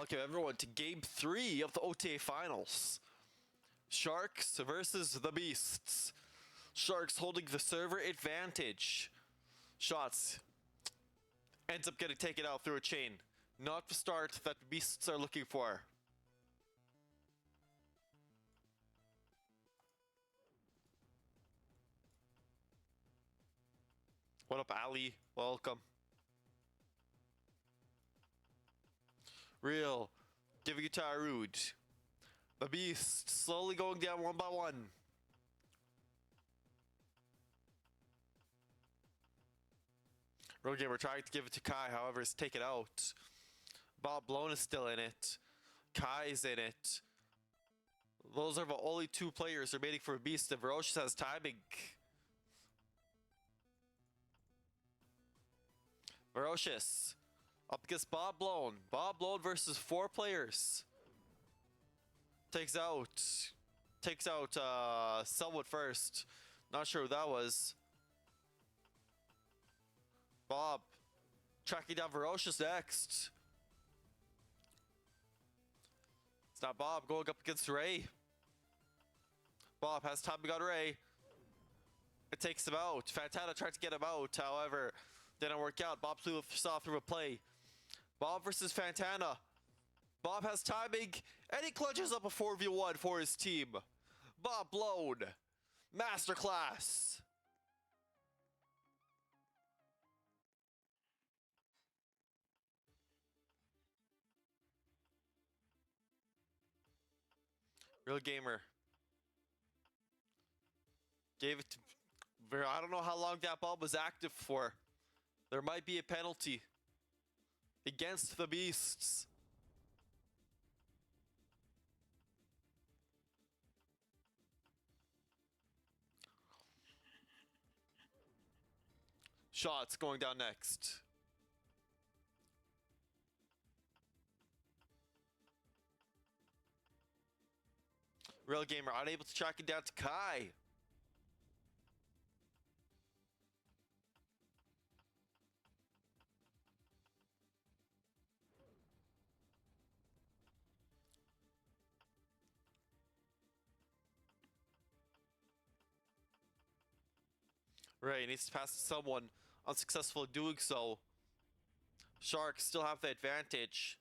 Welcome everyone to Game 3 of the OTA Finals. Sharks versus the Beasts. Sharks holding the server advantage. Shots ends up getting taken out through a chain. Not the start that the Beasts are looking for. What up, Ali? Welcome. Real, giving it to Arud. The Beast slowly going down one by one. Real Gamer trying to give it to Kai, however, is taken out. Bob Blown is still in it. Kai is in it. Those are the only two players remaining for a Beast, and Ferocious has timing. Ferocious up against Bob Blown. Bob Blown versus 4 players. Takes out someone first. Not sure who that was. Bob tracking down Ferocious next. It's not Bob going up against Ray. Bob has timing on Ray. It takes him out. Fantana tried to get him out, however, didn't work out. Bob saw through a play. Bob versus Fantana. Bob has timing, and he clutches up a 4v1 for his team. Bob Blown. Masterclass. Real Gamer gave it to... I don't know how long that bomb was active for. There might be a penalty against the Beasts. Shots going down next. Real Gamer unable to track it down to Kai. Ray needs to pass to someone, unsuccessful in doing so. Sharks still have the advantage.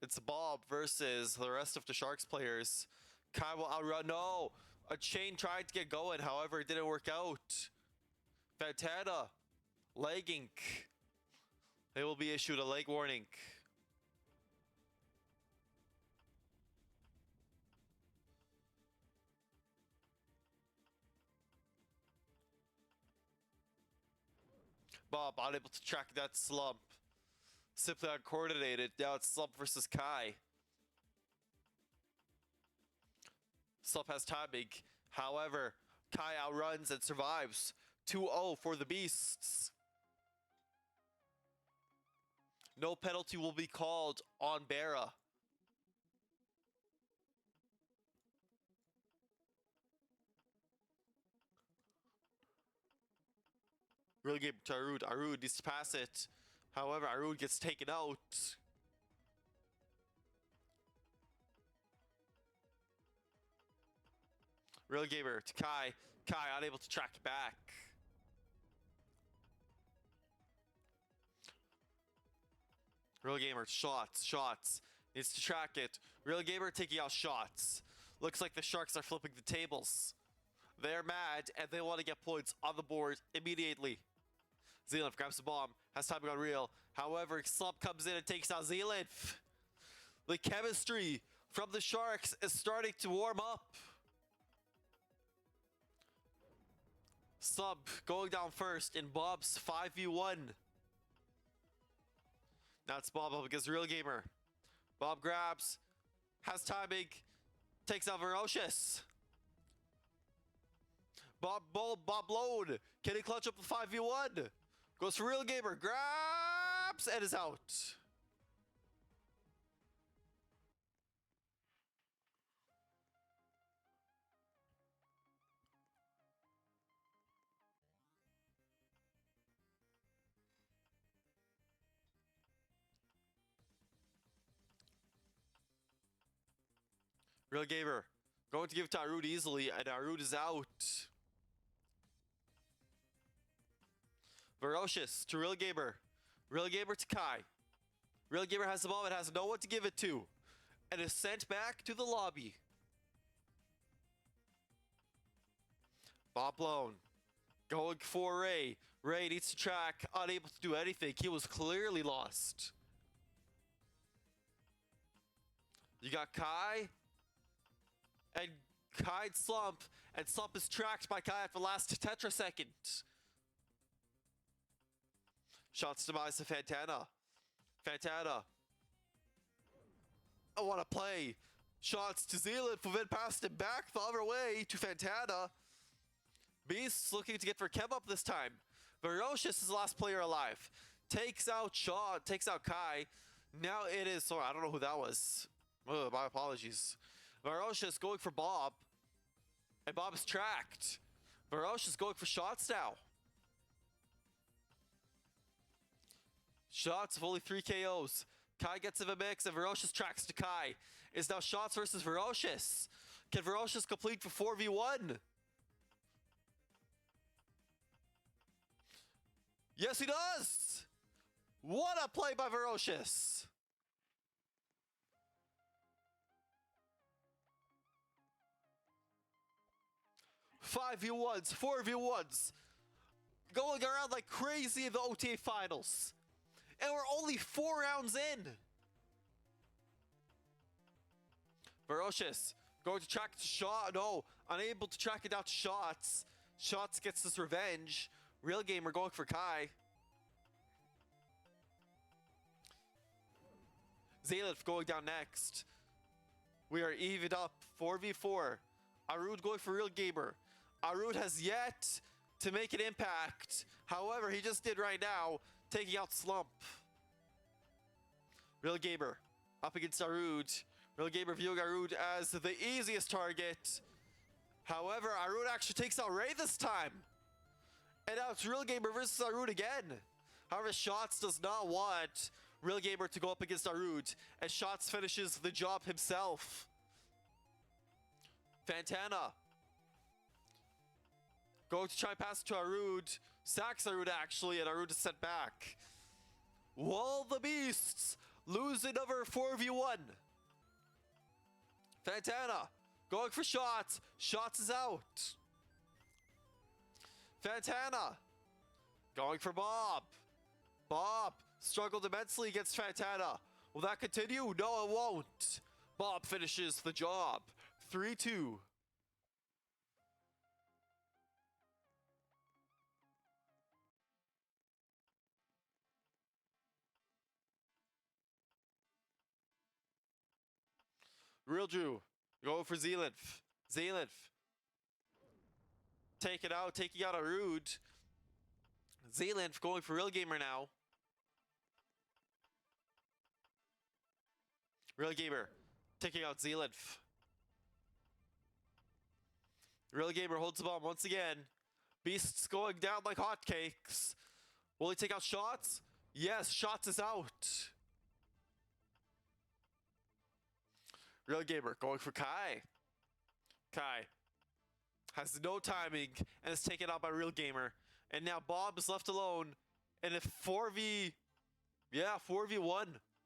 It's Bob versus the rest of the Sharks players. Kai will outrun. No! A chain tried to get going, however, it didn't work out. Fantana lagging. They will be issued a leg warning. Bob unable to track that slump. Simply uncoordinated. Now it's Slump versus Kai. Slump has timing. However, Kai outruns and survives. 2-0 for the Beasts. No penalty will be called on Barra. Real game to Arud. Arud needs to pass it. However, Arud gets taken out. Real Gamer to Kai. Kai unable to track it back. Real Gamer, shots. Needs to track it. Real Gamer taking out shots. Looks like the Sharks are flipping the tables. They're mad and they want to get points on the board immediately. Zealand grabs the bomb, has timing on Real. However, Slump comes in and takes out Zealand. The chemistry from the Sharks is starting to warm up. Slump going down first in Bob's 5v1. Now it's Bob up against Real Gamer. Bob grabs, has timing, takes out Ferocious. Bob Blown. Can he clutch up a 5v1? Goes for Real Gamer, grabs, and is out. Real Gamer going to give it to Arud easily, and Arud is out. Ferocious to Real Gamer. Real Gamer to Kai. Real Gamer has the ball and has no one to give it to, and is sent back to the lobby. Bob Lone going for Ray. Ray needs to track, unable to do anything. He was clearly lost. You got Kai, and Kai Slump, and Slump is tracked by Kai at the last tetrasecond. Shots demise to Fantana. Fantana. I want to play. Shots to Zealand, who then passed him back the other way to Fantana. Beast's looking to get for Kev up this time. Ferocious is the last player alive. Takes out Shaw, takes out Kai. Now it is, sorry, I don't know who that was. My apologies. Ferocious going for Bob. And Bob is tracked. Ferocious going for shots now. Shots of only 3 KOs. Kai gets in the mix and Ferocious tracks to Kai. It's now Shots versus Ferocious. Can Ferocious complete the 4v1? Yes, he does! What a play by Ferocious! Five v1s, 4v1s, going around like crazy in the OTA finals. And we're only 4 rounds in. Ferocious going to track to Shot. No, unable to track it out to Shots. Shots gets his revenge. Real Gamer going for Kai. Zalif going down next. We are evened up 4v4. Arud going for Real Gamer. Arud has yet to make an impact. However, he just did right now, taking out Slump. Real Gamer up against Arud. Real Gamer viewing Arud as the easiest target. However, Arud actually takes out Ray this time. And now it's Real Gamer versus Arud again. However, Shots does not want Real Gamer to go up against Arud, as Shots finishes the job himself. Fantana going to try and pass to Arud. Sacks Arud actually, and Arud is sent back. Will the Beasts lose another 4v1? Fantana going for Shots. Shots is out. Fantana going for Bob. Bob struggled immensely against Fantana. Will that continue? No, it won't. Bob finishes the job. 3-2. Real Drew going for Zealinth. Zealinth take it out, taking out Arud. Zealinth going for Real Gamer now. Real Gamer taking out Zealinth. Real Gamer holds the bomb once again. Beasts going down like hotcakes. Will he take out Shots? Yes, Shots is out. Real Gamer going for Kai. Kai has no timing and is taken out by Real Gamer. And now Bob is left alone in a 4v1.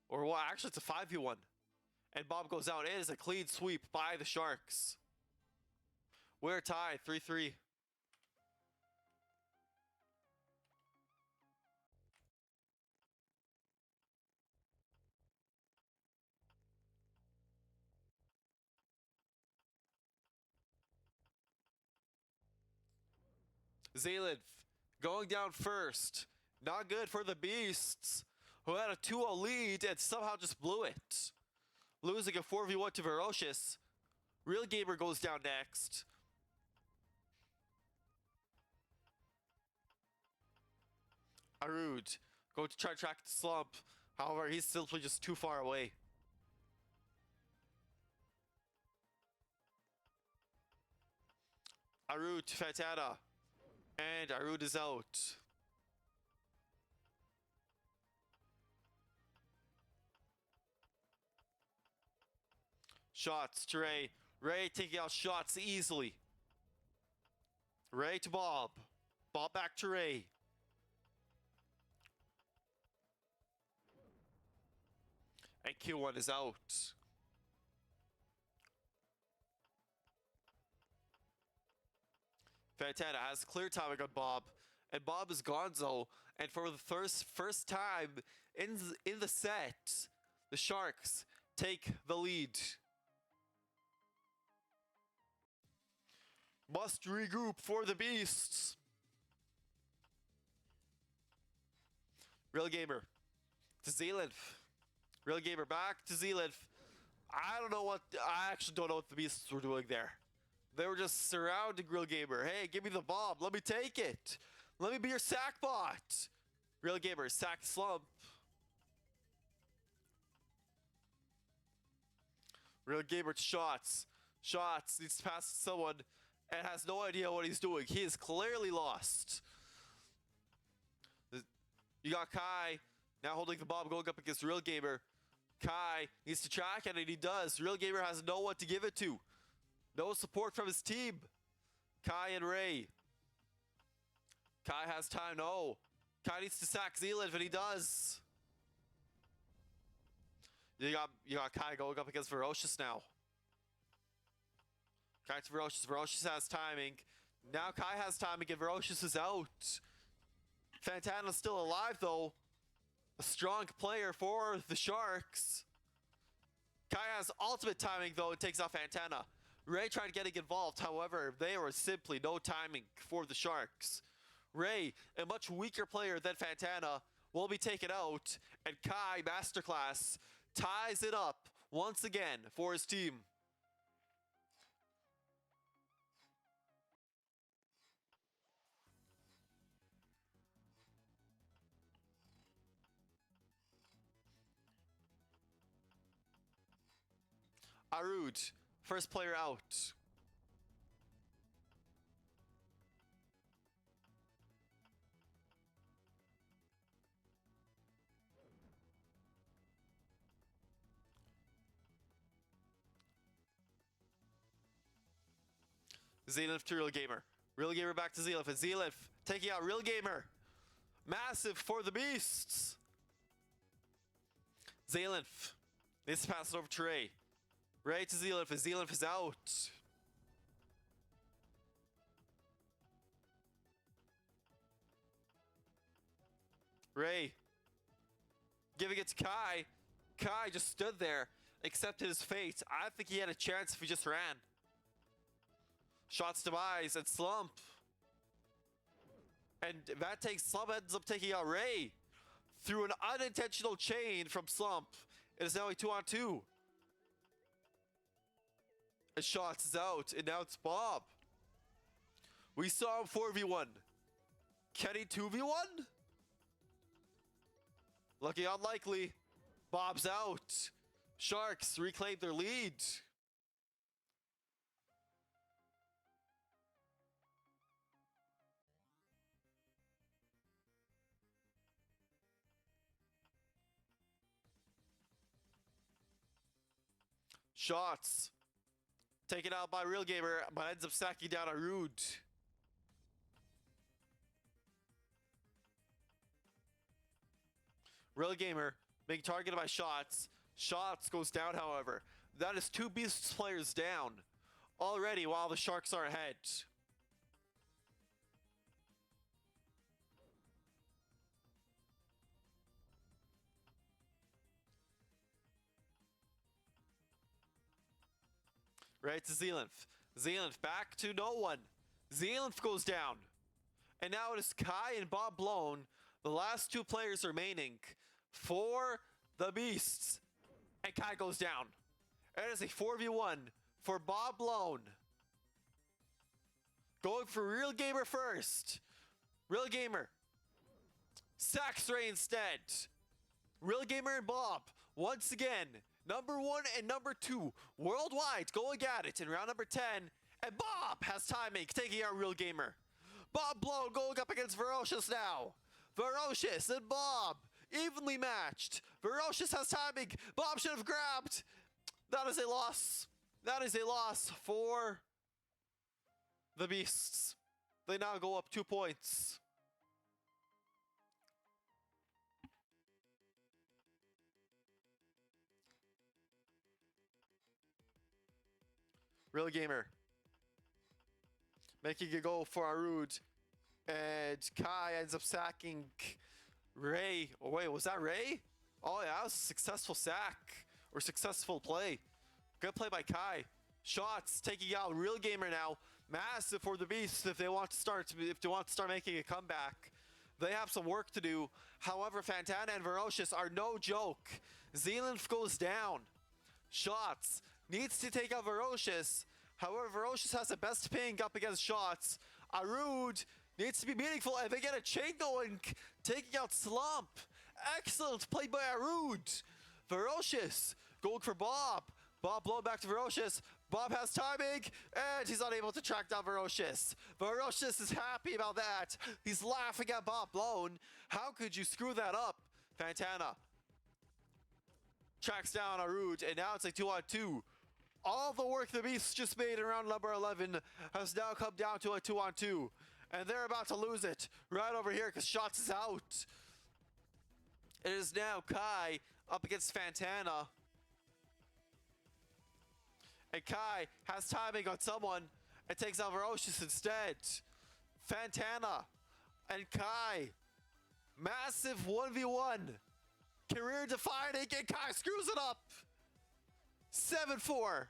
Or well, actually it's a 5v1. And Bob goes out. It is a clean sweep by the Sharks. We're tied 3-3. Zealinth going down first. Not good for the Beasts, who had a 2-0 lead and somehow just blew it. Losing a 4v1 to Ferocious. Real Gamer goes down next. Arud going to try to track the Slump. However, he's simply just too far away. Arud to Fantana. And Arud is out. Shots to Ray. Ray taking out shots easily. Ray to Bob. Bob back to Ray. And Q1 is out. Fantana has clear timing on Bob. And Bob is Gonzo. And for the first time in the set, the Sharks take the lead. Must regroup for the Beasts. Real Gamer to Zealand. Real Gamer back to Zealand. I actually don't know what the Beasts were doing there. They were just surrounding Real Gamer. Hey, give me the bomb. Let me take it. Let me be your sack bot. Real Gamer, sack slump. Real Gamer shots. Shots. Needs to pass to someone and has no idea what he's doing. He is clearly lost. You got Kai now holding the bomb, going up against Real Gamer. Kai needs to track it, and he does. Real Gamer has no one to give it to. No support from his team. Kai and Ray. Kai has time. No. Kai needs to sack Zealand, and he does. You got Kai going up against Ferocious now. Kai to Ferocious. Ferocious has timing. Now Kai has timing, and Ferocious is out. Fantana's still alive, though. A strong player for the Sharks. Kai has ultimate timing, though, and takes off Fantana. Ray tried getting involved, however, there was simply no timing for the Sharks. Ray, a much weaker player than Fantana, will be taken out, and Kai Masterclass ties it up once again for his team. Arud, first player out. Zealand to Real Gamer. Real Gamer back to Zealand. And Zealand taking out Real Gamer. Massive for the Beasts. Zealand needs to pass it over to Ray. Ray to Zealand, and Zealand is out. Ray giving it to Kai. Kai just stood there, accepted his fate. I think he had a chance if he just ran. Shots to Mize and Slump. And that takes Slump ends up taking out Ray through an unintentional chain from Slump. It is now a 2-on-2. And Shots is out, and now it's Bob. We saw him 4v1. Kenny 2v1? Looking unlikely. Bob's out. Sharks reclaim their lead. Shots taken out by Real Gamer, but ends up stacking down Arud. Real Gamer being targeted by Shots. Shots goes down, however. That is 2 Beasts players down already while the Sharks are ahead. Right to Zealand. Zealand back to no one. Zealand goes down. And now it is Kai and Bob Blown, the last 2 players remaining for the Beasts. And Kai goes down. It is a 4v1 for Bob Blown. Going for Real Gamer first. Real Gamer sacks Ray instead. Real Gamer and Bob once again. Number 1 and number 2 worldwide going at it in round number 10. And Bob has timing, taking out Real Gamer. Bob Blown going up against Ferocious now. Ferocious and Bob evenly matched. Ferocious has timing. Bob should have grabbed. That is a loss. That is a loss for the Beasts. They now go up 2 points. Real Gamer making a goal for Arud. And Kai ends up sacking Ray. Oh, wait, was that Ray? Oh, yeah, that was a successful sack. Or successful play. Good play by Kai. Shots taking out Real Gamer now. Massive for the Beasts if they want to start making a comeback. They have some work to do. However, Fantana and Ferocious are no joke. Zealand goes down. Shots needs to take out Ferocious. However, Ferocious has the best ping up against Shots. Arud needs to be meaningful, and they get a chain going, taking out Slump. Excellent play by Arud. Ferocious going for Bob. Bob blown back to Ferocious. Bob has timing, and he's unable to track down Ferocious. Ferocious is happy about that. He's laughing at Bob blown. How could you screw that up? Fantana tracks down Arud, and now it's a 2-on-2. All the work the Beasts just made in round number 11 has now come down to a 2-on-2. And they're about to lose it right over here because Shots is out. It is now Kai up against Fantana. And Kai has timing on someone and takes out Ferocious instead. Fantana and Kai. Massive 1v1. Career defining, and Kai screws it up. 7-4.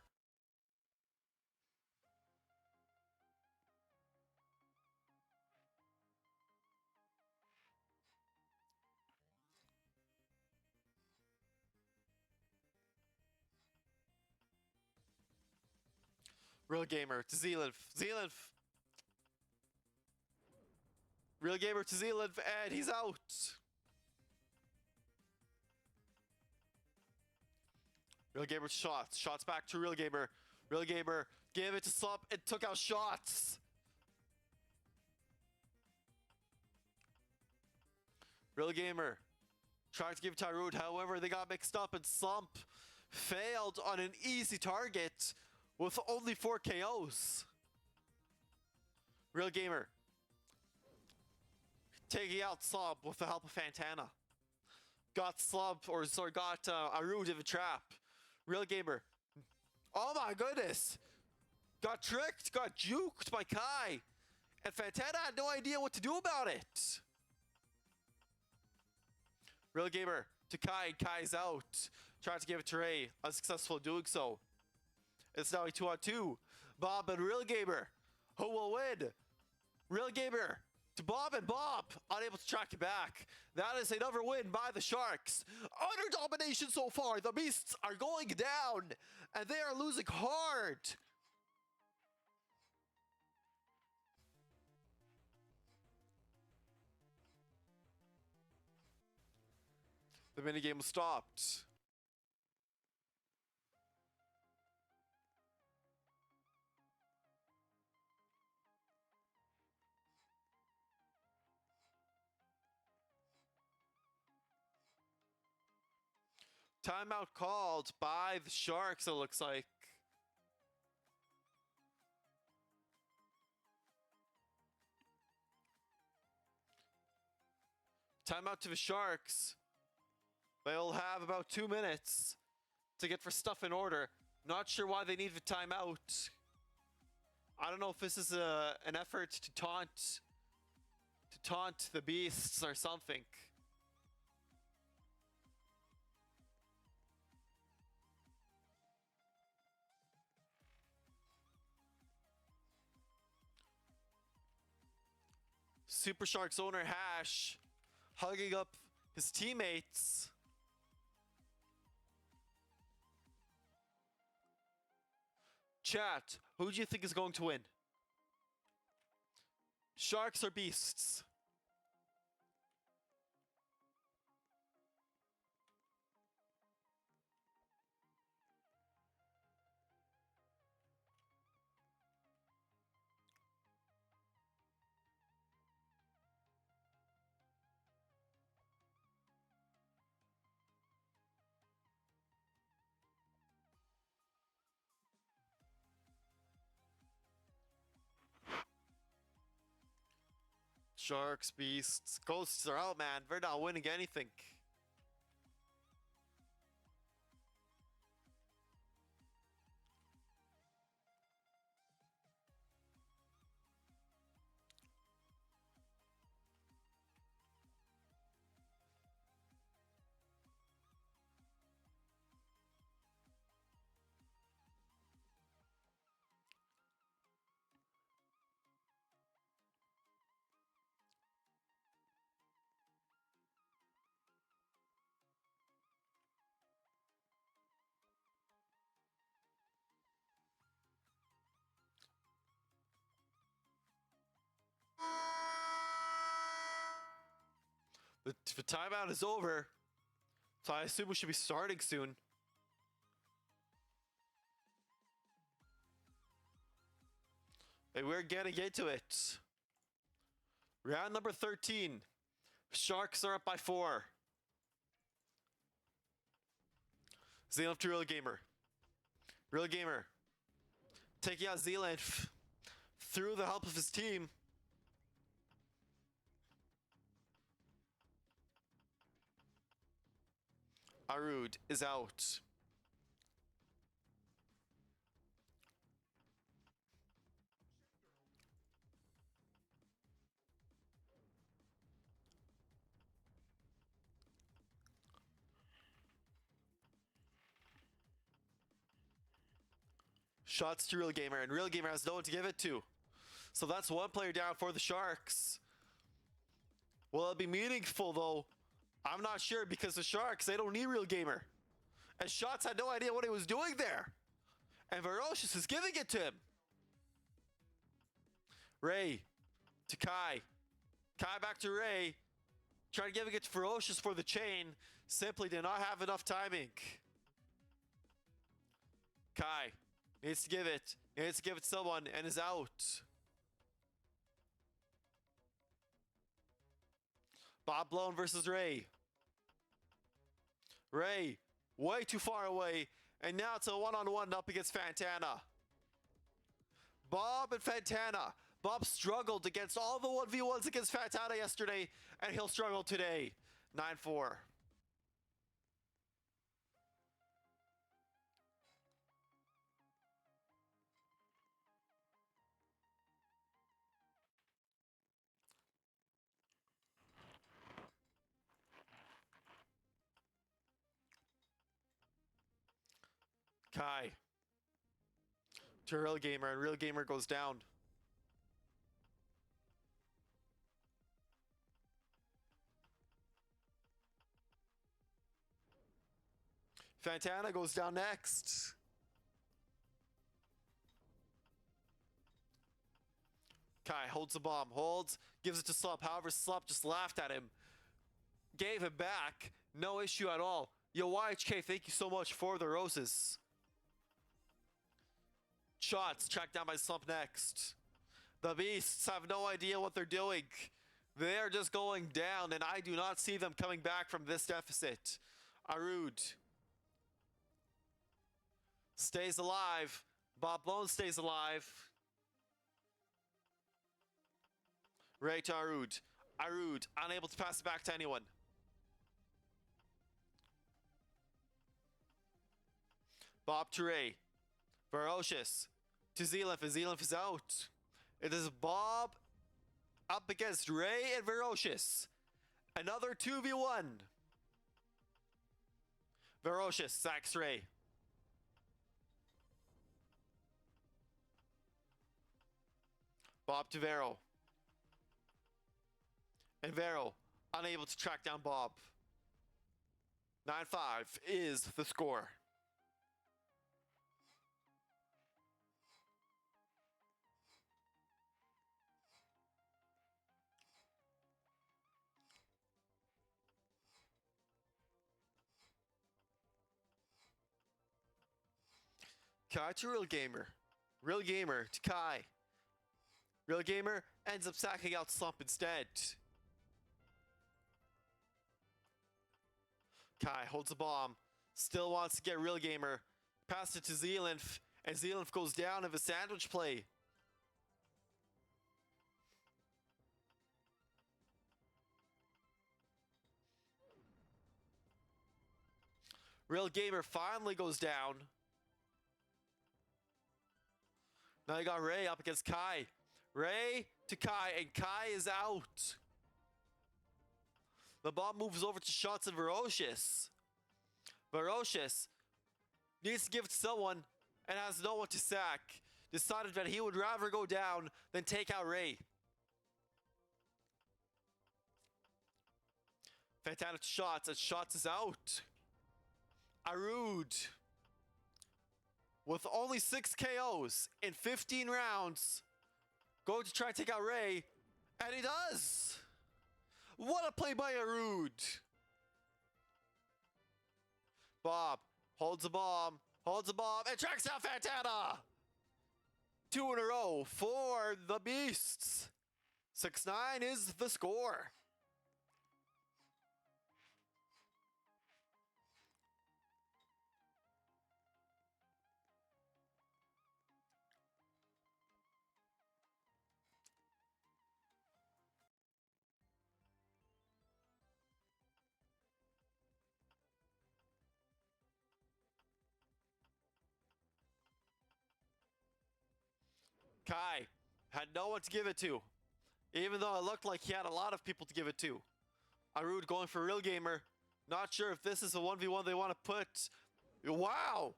Real Gamer to Zealand. Zealand. Real Gamer to Zealand, and he's out. Real Gamer Shots. Shots back to Real Gamer. Real Gamer gave it to Slump and took out Shots. Real Gamer trying to give it to Arud. However, they got mixed up and Slump failed on an easy target with only 4 KOs. Real Gamer taking out Slump with the help of Fantana. Got Arud in the trap. Real Gamer. Oh my goodness. Got tricked, got juked by Kai. And Fantana had no idea what to do about it. Real Gamer to Kai, and Kai's out. Trying to give it to Ray. Unsuccessful in doing so. It's now a 2-on-2. Bob and Real Gamer. Who will win? Real Gamer to Bob, and Bob unable to track it back. That is another win by the Sharks. Utter domination so far. The Beasts are going down, and they are losing hard. The minigame was stopped. Timeout called by the Sharks, it looks like. Timeout to the Sharks. They'll have about 2 minutes to get their stuff in order. Not sure why they need the timeout. I don't know if this is an effort to taunt the Beasts or something. Super Sharks owner Hash hugging up his teammates. Chat, who do you think is going to win? Sharks or Beasts? Sharks, beasts, ghosts are out, man. They're not winning anything. The timeout is over, so I assume we should be starting soon. And we're getting into it. Round number 13. Sharks are up by 4. Zealand to Real Gamer. Real Gamer taking out Zealand through the help of his team. Arud is out. Shots to Real Gamer, and Real Gamer has no one to give it to. So that's one player down for the Sharks. Will it be meaningful though? I'm not sure, because the Sharks, they don't need Real Gamer. And Shots had no idea what he was doing there. And Ferocious is giving it to him. Ray to Kai. Kai back to Ray. Trying to give it to Ferocious for the chain. Simply did not have enough timing. Kai needs to give it. He needs to give it to someone and is out. Bob Blown versus Ray. Ray, way too far away. And now it's a one-on-one up against Fantana. Bob and Fantana. Bob struggled against all the 1v1s against Fantana yesterday, and he'll struggle today. 9-4. Kai to Real Gamer, and Real Gamer goes down. Fantana goes down next. Kai holds the bomb, holds, gives it to Slup. However, Slup just laughed at him. Gave him back. No issue at all. Yo, YHK, thank you so much for the roses. Shots tracked down by Slump next. The Beasts have no idea what they're doing. They're just going down, and I do not see them coming back from this deficit. Arud stays alive. Bob Blown stays alive. Ray to Arud. Arud unable to pass it back to anyone. Bob to Ray. Ferocious to Zealand, and Zealand is out. It is Bob up against Ray and Ferocious. Another 2v1. Ferocious sacks Ray. Bob to Vero. And Vero unable to track down Bob. 9-5 is the score. Kai to Real Gamer. Real Gamer to Kai. Real Gamer ends up sacking out Slump instead. Kai holds the bomb. Still wants to get Real Gamer. Passed it to Zealand, and Zealand goes down of a sandwich play. Real Gamer finally goes down. Now you got Ray up against Kai. Ray to Kai, and Kai is out. The bomb moves over to Shots and Ferocious. Ferocious needs to give it to someone and has no one to sack. Decided that he would rather go down than take out Ray. Fantana to Shots, and Shots is out. Arud, with only 6 KOs in 15 rounds, going to try and take out Ray, and he does! What a play by Arud! Bob holds the bomb, and tracks down Fantana! 2 in a row for the Beasts. 6-9 is the score. Kai had no one to give it to, even though it looked like he had a lot of people to give it to. Arud going for Real Gamer. Not sure if this is a 1v1 they want to put. Wow!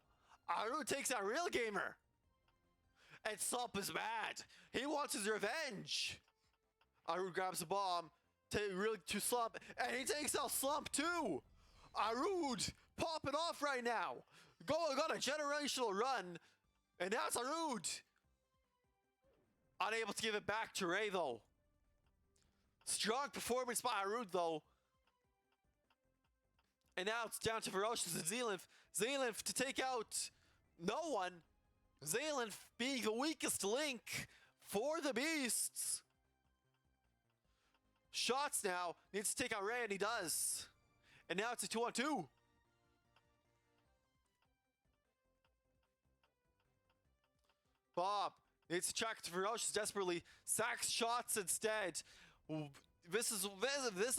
Arud takes out Real Gamer. And Slump is mad. He wants his revenge. Arud grabs the bomb to Slump, and he takes out Slump too. Arud popping off right now. Going on a generational run, and now it's Arud. Unable to give it back to Ray, though. Strong performance by Arud, though. And now it's down to Ferocious and Zealinth. Zealinth to take out no one. Zealinth being the weakest link for the Beasts. Shots now. Needs to take out Ray, and he does. And now it's a 2-on-2. Bob needs to track to Ferocious desperately. Sacks Shots instead. This is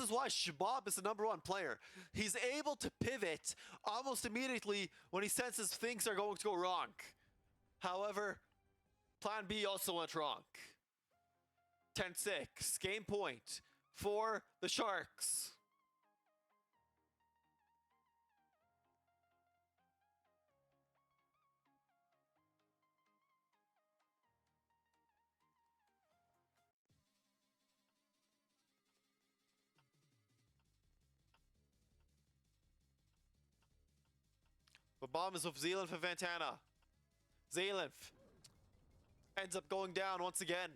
why Bob is the #1 player. He's able to pivot almost immediately when he senses things are going to go wrong. However, Plan B also went wrong. 10-6. Game point for the Sharks. The bomb is with Zealinth and Fantana. Zealinth ends up going down once again.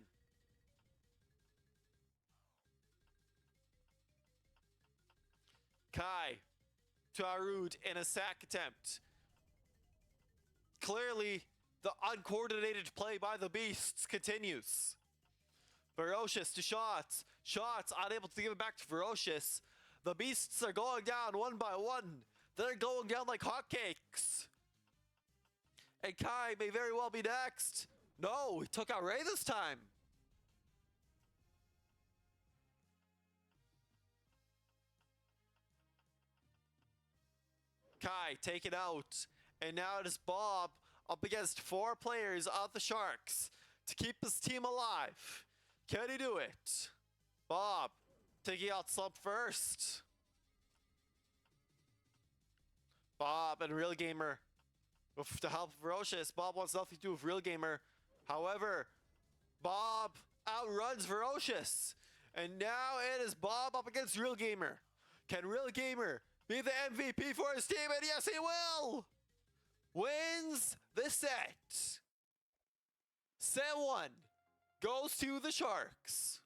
Kai to Arud in a sack attempt. Clearly, the uncoordinated play by the Beasts continues. Ferocious to Shots. Shots unable to give it back to Ferocious. The Beasts are going down one by one. They're going down like hotcakes. And Kai may very well be next. No, he took out Ray this time. Kai taken out. And now it is Bob up against 4 players of the Sharks to keep his team alive. Can he do it? Bob taking out Slump first. Bob and Real Gamer with the help of Ferocious. Bob wants nothing to do with Real Gamer. However, Bob outruns Ferocious. And now it is Bob up against Real Gamer. Can Real Gamer be the MVP for his team? And yes, he will! Wins the set. Set 1 goes to the Sharks.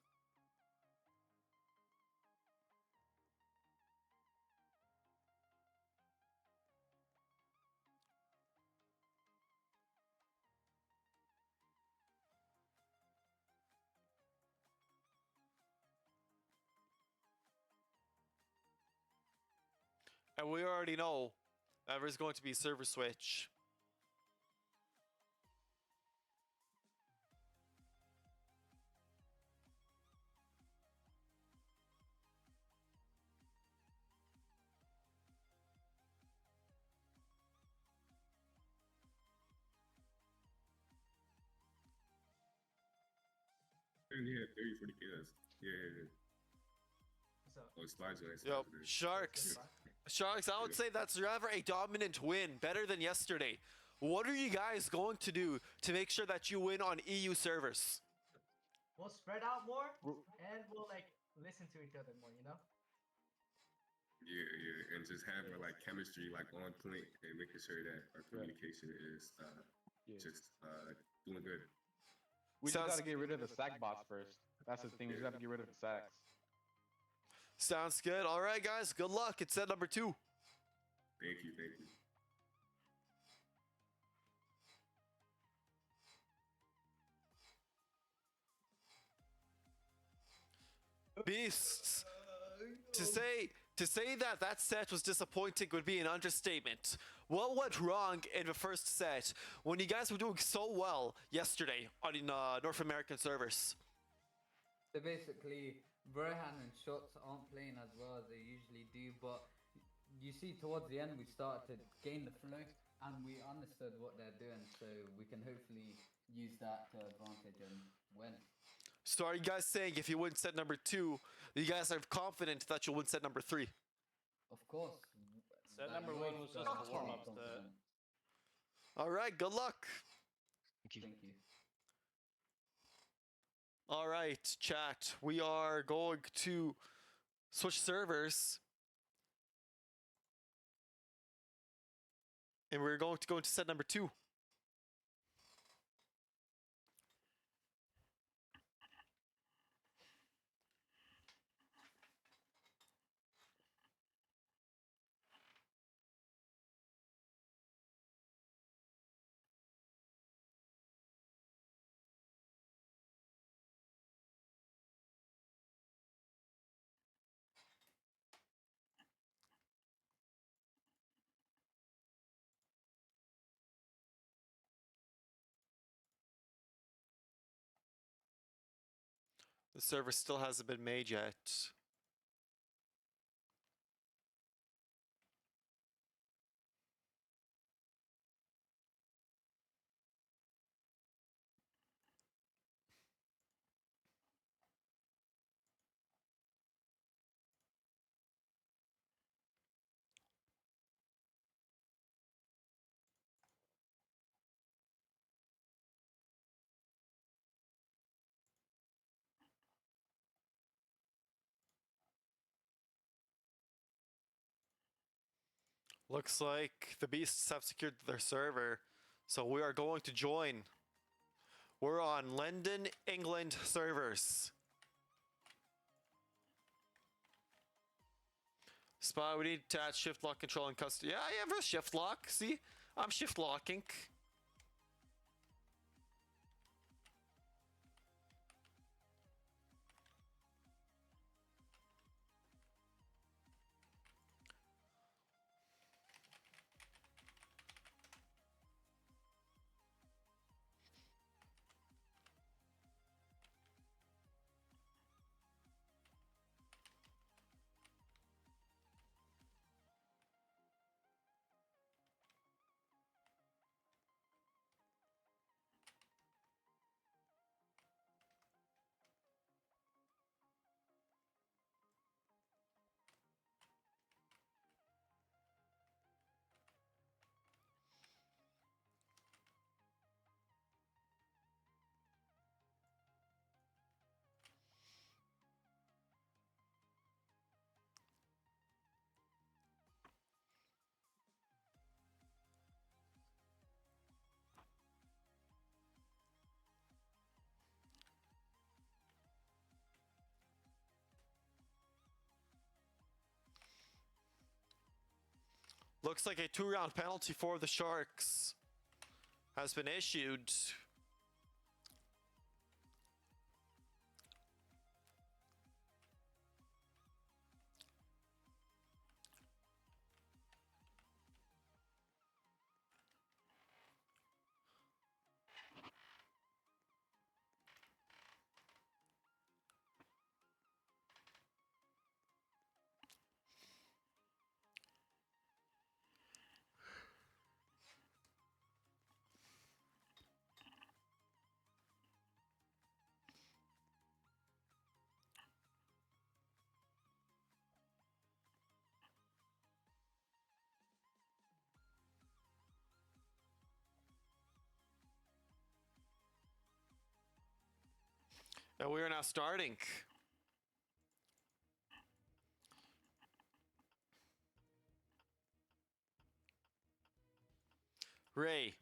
And we already know that there's going to be a server switch. and he had 30, 40 kills. Yeah. So, Oh, Spider. Yep. Sharks. Sharks, I would say that's rather a dominant win, better than yesterday. What are you guys going to do to make sure that you win on EU servers? we'll spread out more and we'll like listen to each other more, you know? Yeah, and just having like chemistry like on point and making sure that our communication is just doing good. We just Sounds- gotta get rid of the sack bots first. That's the thing. We just have to get rid of the sacks. Sounds good. All right, guys. Good luck. It's set number 2. Thank you, thank you. Beasts. To say that that set was disappointing would be an understatement. What went wrong in the first set when you guys were doing so well yesterday on North American servers? So basically, Brohan and Shots aren't playing as well as they usually do, but you see towards the end we started to gain the flow and we understood what they're doing, so we can hopefully use that to advantage and win. So are you guys saying if you win set number 2, you guys are confident that you'll win set number 3? Of course. Set that number voice 1 was goes just up a warm up. confident. All right, good luck. Thank you. All right, chat. We are going to switch servers. And we're going to go into set number 2. The server still hasn't been made yet. Looks like the beasts have secured their server, so we are going to join. We're on London, England servers. Spy, we need to add shift lock control and custom. Yeah, I have a shift lock. See, I'm shift locking. Looks like a 2-round penalty for the Sharks has been issued. And we are now starting. Ray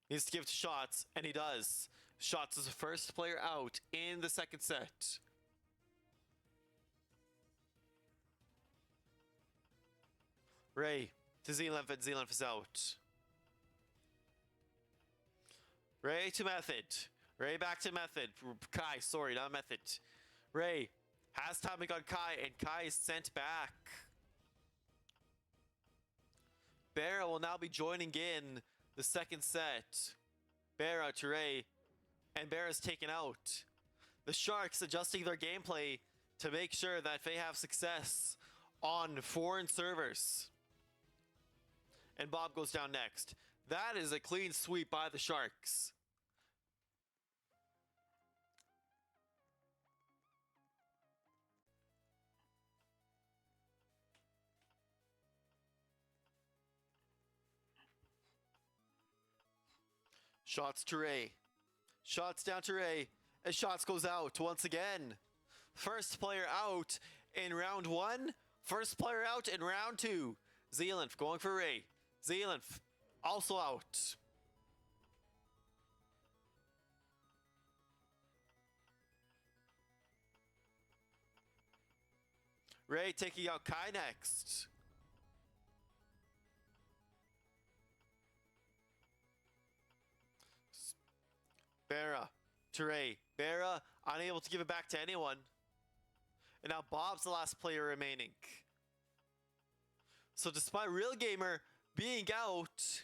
needs to give to Shots, and he does. Shots is the first player out in the second set. Ray to Zealenf, and Zealenf is out. Ray to Method. Ray back to Method. Kai, sorry, not Method. Ray has timing on Kai, and Kai is sent back. Barra will now be joining in the second set. Barra to Ray, and Barra's taken out. The Sharks adjusting their gameplay to make sure that they have success on foreign servers. And Bob goes down next. That is a clean sweep by the Sharks. Shots to Ray. Shots down to Ray. And Shots goes out once again. First player out in round 1. First player out in round 2. Zealenf going for Ray. Zealenf also out. Ray taking out Kai next. Barra to Ray. Barra unable to give it back to anyone. And now Bob's the last player remaining. So despite Real Gamer being out,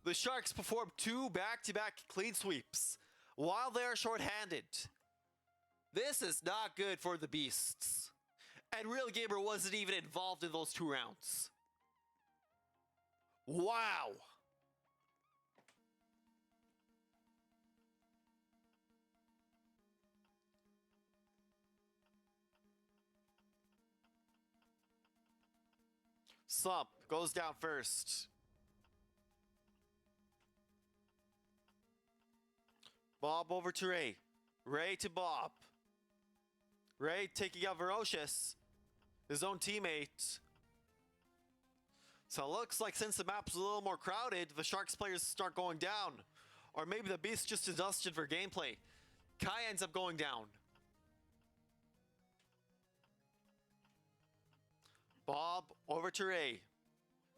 the Sharks performed 2 back-to-back clean sweeps while they are shorthanded. This is not good for the Beasts. And Real Gamer wasn't even involved in those 2 rounds. Wow. Slump goes down first. Bob over to Ray. Ray to Bob. Ray taking out Ferocious, his own teammate. So it looks like since the map's a little more crowded, the Sharks players start going down. Or maybe the Beast just adjusted for gameplay. Kai ends up going down. Bob over to Ray.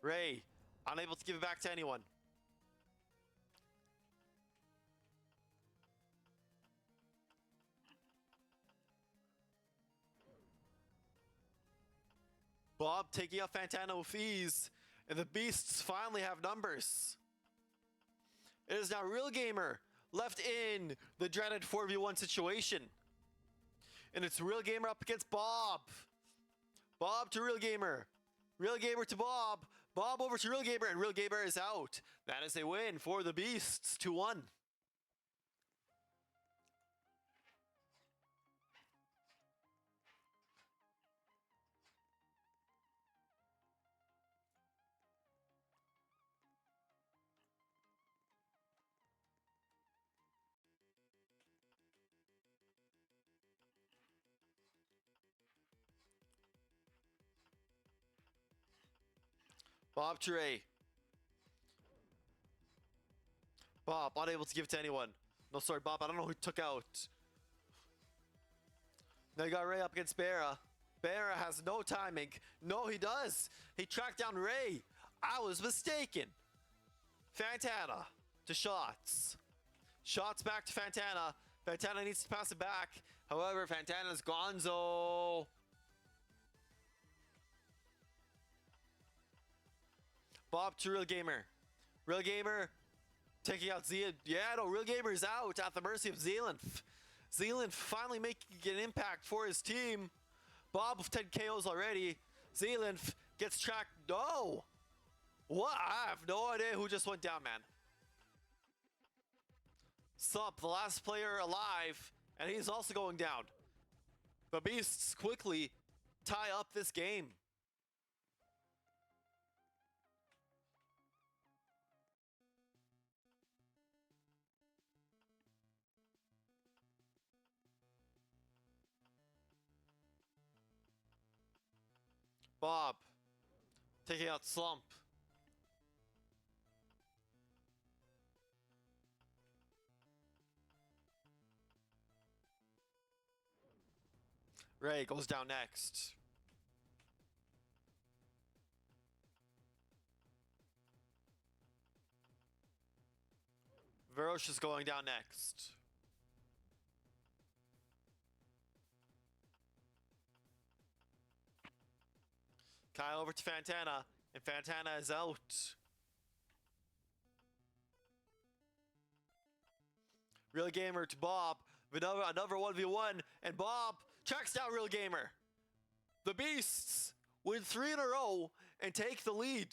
Ray unable to give it back to anyone. Bob taking out Fantano with ease, and the Beasts finally have numbers. It is now Real Gamer left in the dreaded 4v1 situation. And it's Real Gamer up against Bob. Bob to Real Gamer. Real Gamer to Bob. Bob over to Real Gamer, and Real Gamer is out. That is a win for the Beasts, 2-1. Bob to Ray. Bob, unable to give it to anyone. No, sorry, Bob, I don't know who took out. Now you got Ray up against Barra. Barra has no timing. No, he does. He tracked down Ray. I was mistaken. Fantana to Shots. Shots back to Fantana. Fantana needs to pass it back. However, Fantana's gonzo. Bob to Real Gamer. Real Gamer taking out Zealenf. Yeah, no, Real Gamer is out at the mercy of Zealenf. Zealenf finally making an impact for his team. Bob with 10 KOs already. Zealenf gets tracked. No! What? I have no idea who just went down, man. Sup, the last player alive, and he's also going down. The Beasts quickly tie up this game. Bob taking out Slump. Ray goes down next. Verosh is going down next. Kyle over to Fantana, and Fantana is out. Real Gamer to Bob, another 1v1, and Bob tracks down Real Gamer. The Beasts win 3 in a row and take the lead.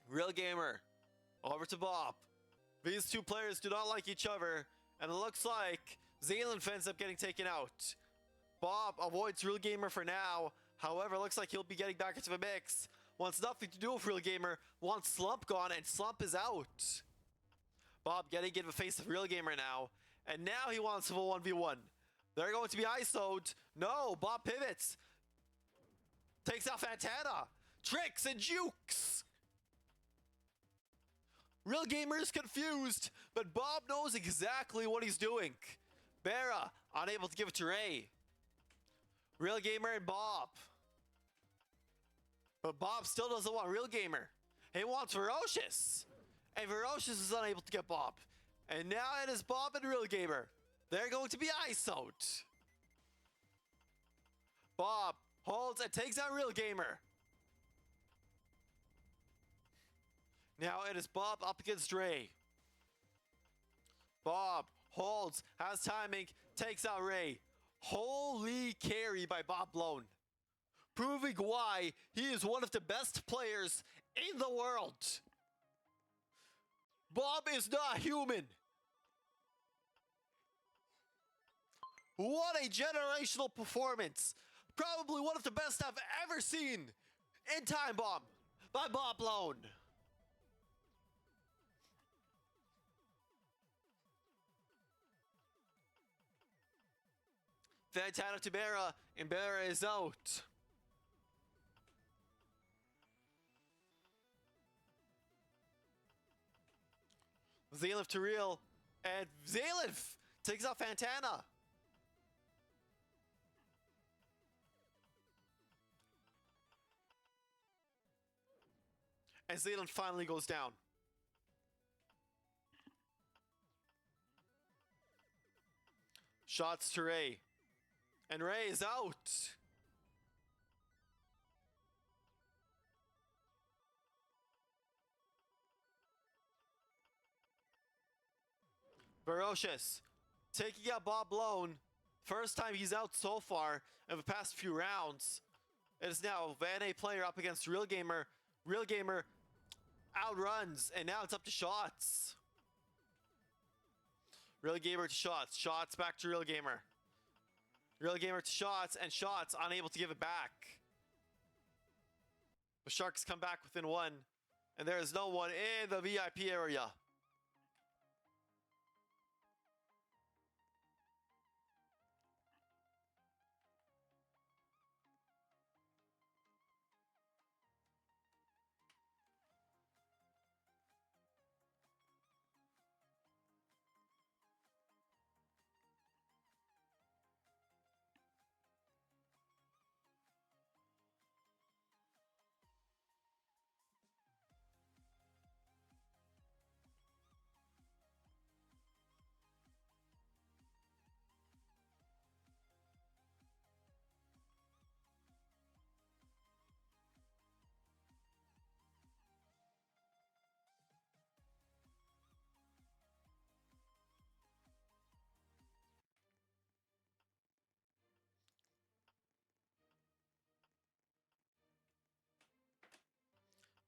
Real Gamer over to Bob. These two players do not like each other, and it looks like Zaylan ends up getting taken out. Bob avoids Real Gamer for now. However, looks like he'll be getting back into the mix. Wants nothing to do with Real Gamer. Wants Slump gone, and Slump is out. Bob getting in the face of Real Gamer now. And now he wants a 1v1. They're going to be ISO'd. No, Bob pivots. Takes out Fantana. Tricks and jukes. Real Gamer is confused, but Bob knows exactly what he's doing. Bera, unable to give it to Ray. Real Gamer and Bob. But Bob still doesn't want Real Gamer. He wants Ferocious. And Ferocious is unable to get Bob. And now it is Bob and Real Gamer. They're going to be ISO'd. Bob holds and takes out Real Gamer. Now it is Bob up against Ray. Bob holds, has timing, takes out Ray. Holy carry by Bob Blown. Proving why he is one of the best players in the world. Bob is not human. What a generational performance. Probably one of the best I've ever seen in Time Bomb by Bob Blown. Fantana to Bera, and Bera is out. Zalif to Real, and Zalif takes out Fantana. And Zalif finally goes down. Shots to Ray. And Ray is out. Ferocious taking out Bob Blown. First time he's out so far in the past few rounds. It is now Van A player up against Real Gamer. Real Gamer outruns, and now it's up to Shots. Real Gamer to Shots. Shots back to Real Gamer. Real Gamer to Shots, and Shots unable to give it back. The Sharks come back within 1, and there is no one in the VIP area.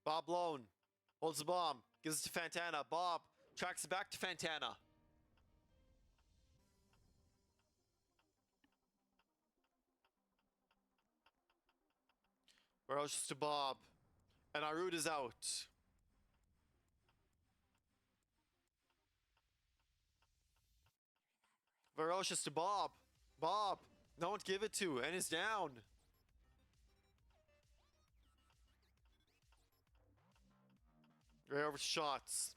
Bob Blown holds the bomb, gives it to Fantana. Bob tracks it back to Fantana. Ferocious to Bob. And Arud is out. Ferocious to Bob. Bob, no one to give it to, and is down. Ray over to Shots.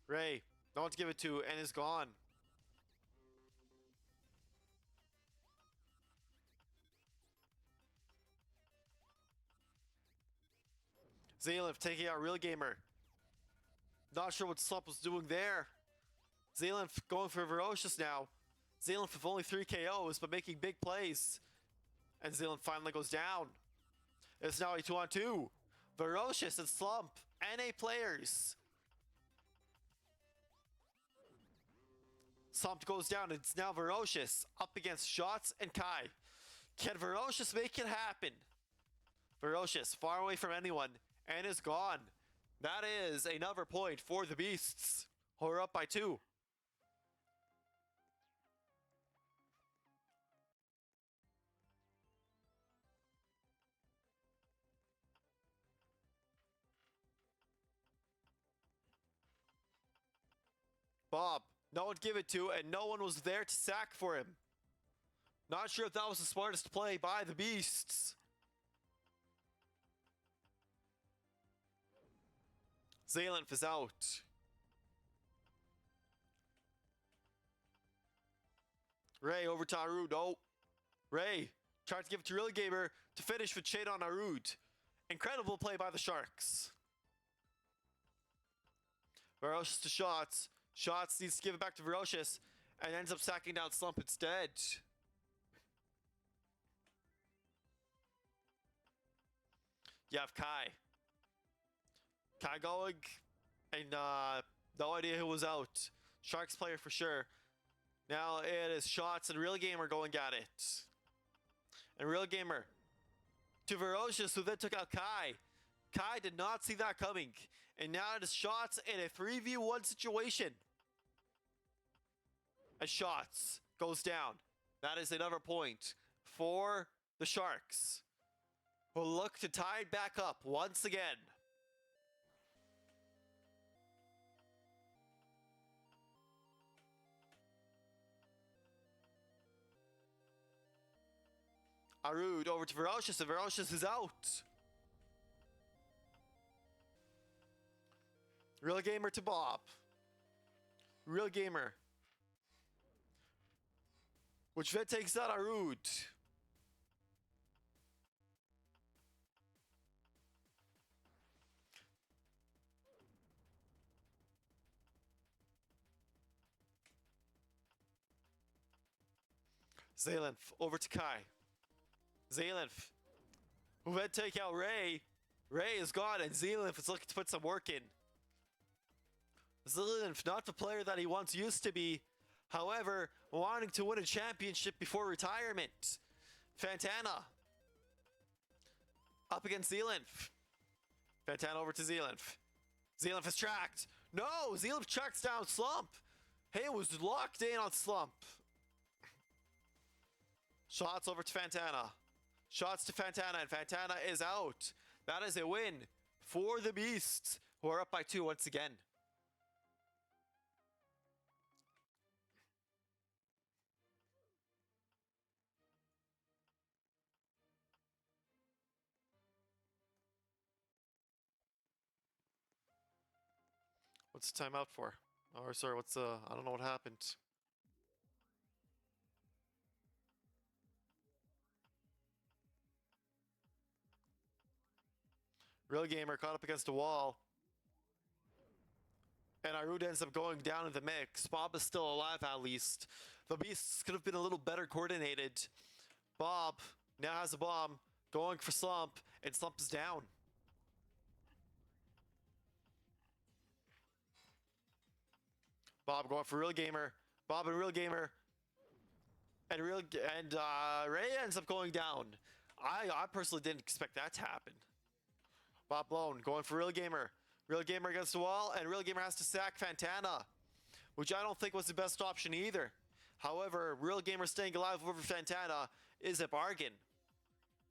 Ray, no one to give it to, and is gone. Zaylev taking out Real Gamer. Not sure what Slump was doing there. Zaylev going for Ferocious now. Zaylev with only 3 KOs, but making big plays. And Zaylev finally goes down. It's now a 2-on-2. Ferocious and Slump. NA players. Slump goes down. It's now Ferocious up against Shots and Kai. Can Ferocious make it happen? Ferocious far away from anyone and is gone. That is another point for the Beasts, who are up by 2. Bob, no one give it to, and no one was there to sack for him. Not sure if that was the smartest play by the Beasts. Zaylev is out. Ray over to Arud. Oh, Ray tried to give it to Real Gamer to finish with shade on Arud. Incredible play by the Sharks. Ferocious to Shots. Shots needs to give it back to Ferocious and ends up sacking down Slump instead. You have Kai. Kai going, and no idea who was out. Sharks player for sure. Now it is Shots and Real Gamer going at it. And Real Gamer to Ferocious, who then took out Kai. Kai did not see that coming. And now it is Shots in a 3v1 situation. As Shots goes down. That is another point for the Sharks, who look to tie it back up once again. Arud over to Ferocious, and Ferocious is out. Real Gamer to Bob. Real Gamer. Which then takes out Arud. Zaylev over to Kai. Zaylev, who then take out Ray. Ray is gone, and Zaylev is looking to put some work in. Zaylev, not the player that he once used to be. However, wanting to win a championship before retirement. Fantana up against Zaylev. Fantana over to Zaylev. Zaylev is tracked. No, Zaylev tracks down Slump. Hey, was locked in on Slump. Shots over to Fantana. Shots to Fantana, and Fantana is out. That is a win for the Beasts, who are up by 2 once again. What's the timeout for? Or sorry, what's I don't know what happened. Real Gamer caught up against a wall. And Arud ends up going down in the mix. Bob is still alive at least. The Beasts could have been a little better coordinated. Bob now has a bomb going for Slump, and Slump is down. Bob going for Real Gamer. Bob and Real Gamer. And Ray ends up going down. I personally didn't expect that to happen. Bob Lone going for Real Gamer. Real Gamer against the wall, and Real Gamer has to sack Fantana, which I don't think was the best option either. However, Real Gamer staying alive over Fantana is a bargain.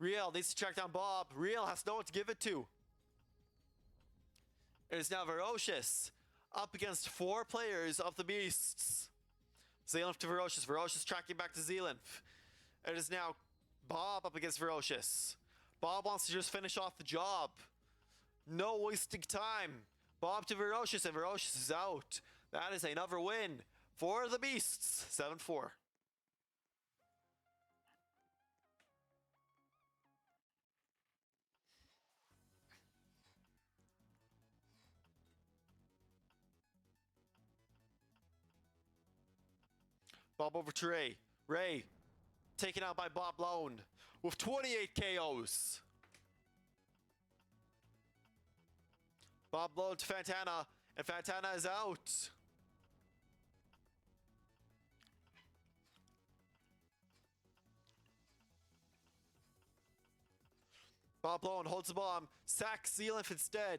Real needs to track down Bob. Real has no one to give it to. It is now Ferocious up against 4 players of the Beasts. Zealand to Ferocious. Ferocious tracking back to Zealand. It is now Bob up against Ferocious. Bob wants to just finish off the job. No wasting time. Bob to Ferocious, and Ferocious is out. That is another win for the Beasts. 7-4. Bob over to Ray. Ray taken out by Bob Lone with 28 KOs. Bob Lone to Fantana, and Fantana is out. Bob Lone holds the bomb, sacks Zealand instead.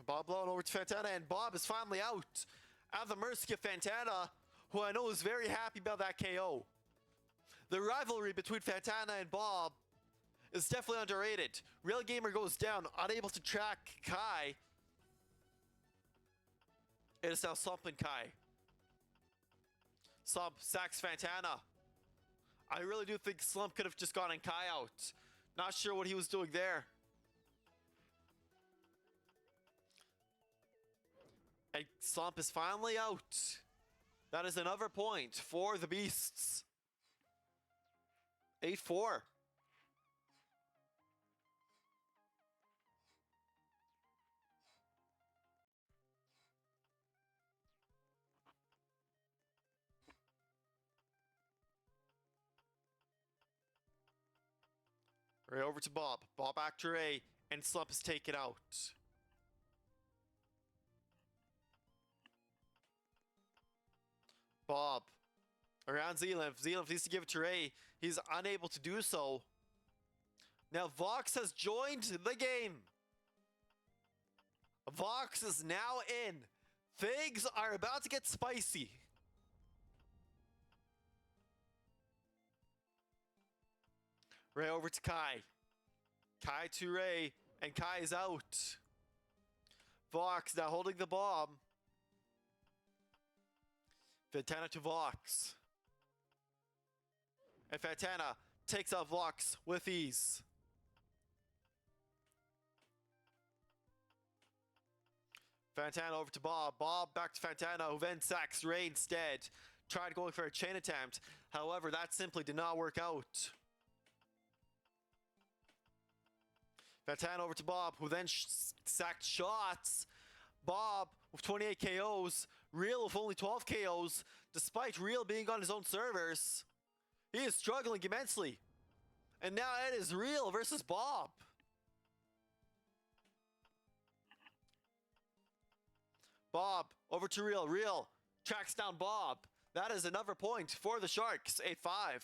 Bob Lone over to Fantana, and Bob is finally out. At the mercy of Fantana, who I know is very happy about that KO. The rivalry between Fantana and Bob is definitely underrated. Real Gamer goes down, unable to track Kai. It is now Slump and Kai. Slump sacks Fantana. I really do think Slump could have just gotten Kai out. Not sure what he was doing there. And Slump is finally out. That is another point for the Beasts. 8-4. Right over to Bob. Bob back to Ray, and Slump is taken out. Bob around Zealand. Zealand needs to give it to Ray. He's unable to do so. Now Vox has joined the game. Vox is now in. Things are about to get spicy. Ray over to Kai. Kai to Ray, and Kai is out. Vox now holding the bomb. Fantana to Vox. And Fantana takes out Vox with ease. Fantana over to Bob. Bob back to Fantana, who then sacks Ray instead. Tried going for a chain attempt. However, that simply did not work out. Fantana over to Bob, who then sacked shots. Bob with 28 KOs. Real with only 12 KOs. Despite Real being on his own servers, he is struggling immensely. And now it is Real versus Bob. Bob over to Real. Real tracks down Bob. That is another point for the Sharks. 8-5.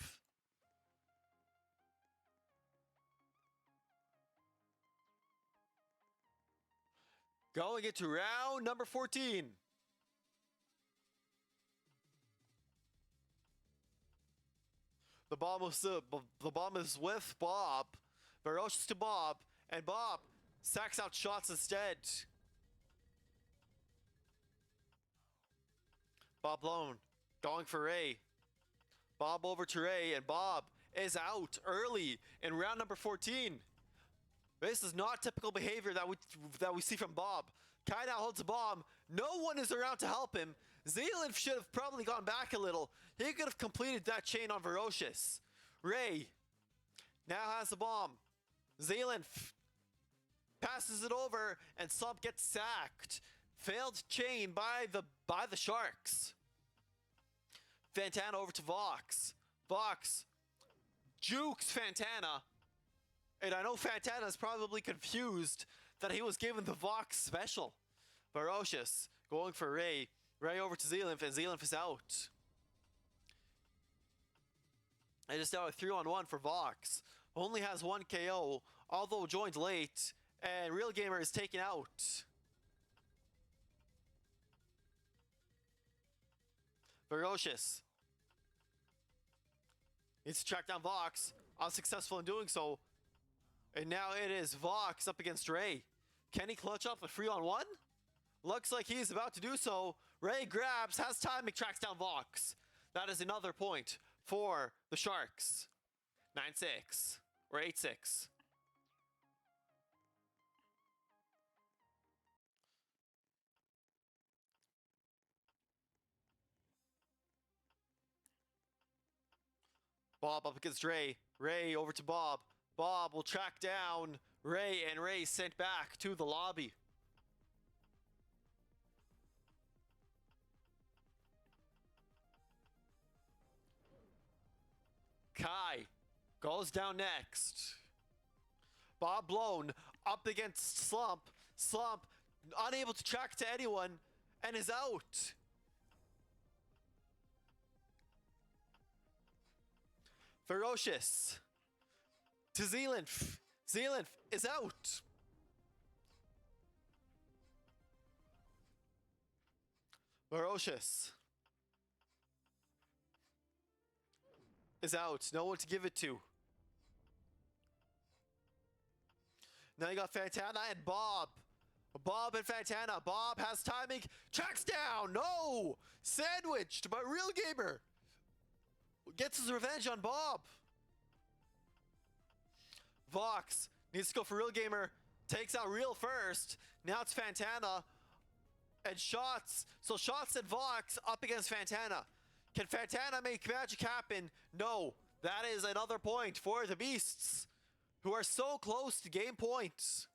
Going into round number 14. The bomb is with Bob. Ferocious to Bob. And Bob sacks out shots instead. Bob Lone going for Ray. Bob over to Ray, and Bob is out early in round number 14. This is not typical behavior that we see from Bob. Kai now holds the bomb. No one is around to help him. Zealand should have probably gone back a little. He could have completed that chain on Ferocious. Ray now has the bomb. Zealand passes it over, and Slump gets sacked. Failed chain by the Sharks. Fantana over to Vox. Vox jukes Fantana. And I know Fantana is probably confused that he was given the Vox special. Ferocious going for Ray. Ray over to Zealand, and Zealand is out. It is now a 3-on-1 for Vox. Only has 1 KO, although joined late. And Real Gamer is taken out. Ferocious needs to track down Vox. Unsuccessful in doing so. And now it is Vox up against Ray. Can he clutch up a 3-on-1? Looks like he's about to do so. Ray grabs, has time, and tracks down Vox. That is another point for the Sharks. 9-6 or 8-6. Bob up against Ray. Ray over to Bob. Bob will track down Ray, and Ray sent back to the lobby. Kai goes down next. Bob blown up against Slump. Slump unable to track to anyone and is out. Ferocious to Zealanth. Zealanth is out. Ferocious is out. No one to give it to. Now you got Fantana and Bob. Bob and Fantana. Bob has timing. Tracks down. No! Sandwiched by Real Gamer. Gets his revenge on Bob. Vox needs to go for Real Gamer. Takes out Real first. Now it's Fantana. And Shots. So Shots and Vox up against Fantana. Can Fantana make magic happen? No. That is another point for the Beasts, who are so close to game points.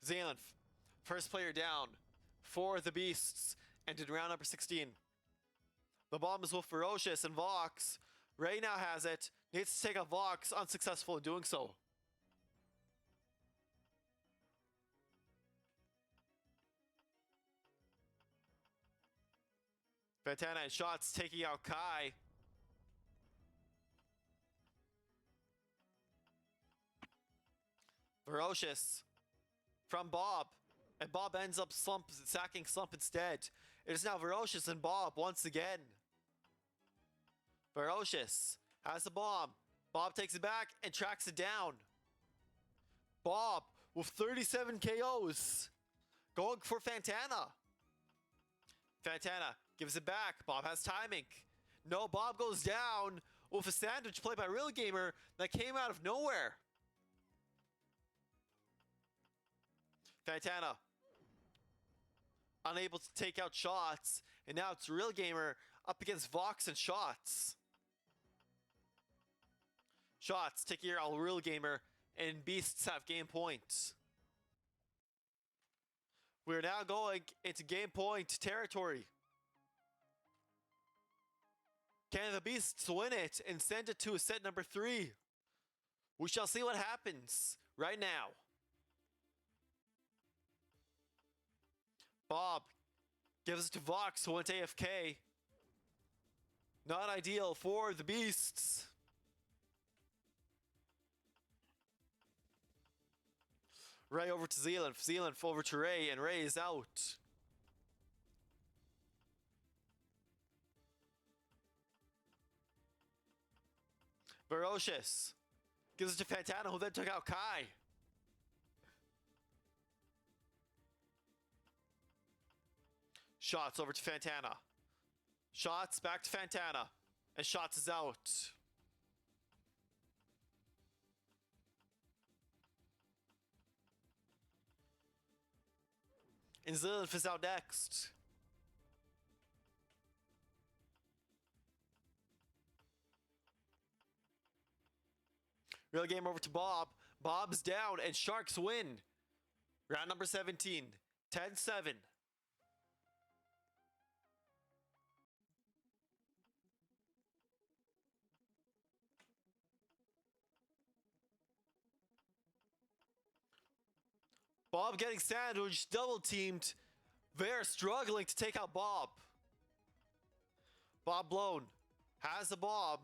Zealanth, first player down for the Beasts, ended round number 16. The bomb is with Ferocious and Vox. Ray now has it, needs to take out Vox, unsuccessful in doing so. Fantana and Shots taking out Kai. Ferocious from Bob, and Bob ends up sacking Slump instead. It is now Ferocious and Bob once again. Ferocious has the bomb. Bob takes it back and tracks it down. Bob with 37 KOs. Going for Fantana. Fantana gives it back. Bob has timing. No, Bob goes down with a sandwich played by Real Gamer that came out of nowhere. Fantana unable to take out Shots, and now it's Real Gamer up against Vox and Shots. Shots taking out Real Gamer, and Beasts have game points. We're now going into game point territory. Can the Beasts win it and send it to set number 3? We shall see what happens right now. Bob gives it to Vox, who went AFK. Not ideal for the Beasts. Ray over to Zealanth. Zealanth over to Ray, and Ray is out. Ferocious gives it to Fantana, who then took out Kai. Shots over to Fantana. Shots back to Fantana. And Shots is out. And Zealanth is out next. Real Game over to Bob. Bob's down and Sharks win. Round number 17. 10-7. Bob getting sandwiched, double teamed. They're struggling to take out Bob. Bob blown. Has the bomb.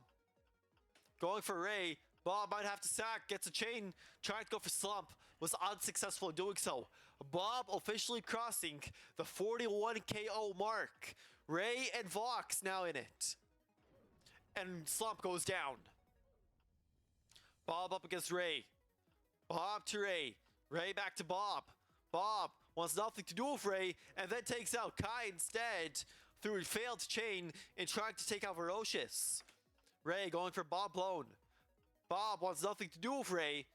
Going for Ray. Bob might have to sack. Gets a chain. Trying to go for Slump. Was unsuccessful in doing so. Bob officially crossing the 41 KO mark. Ray and Vox now in it. And Slump goes down. Bob up against Ray. Bob to Ray. Ray back to Bob. Bob wants nothing to do with Ray and then takes out Kai instead through a failed chain in trying to take out Ferocious. Ray going for Bob blown. Bob wants nothing to do with Ray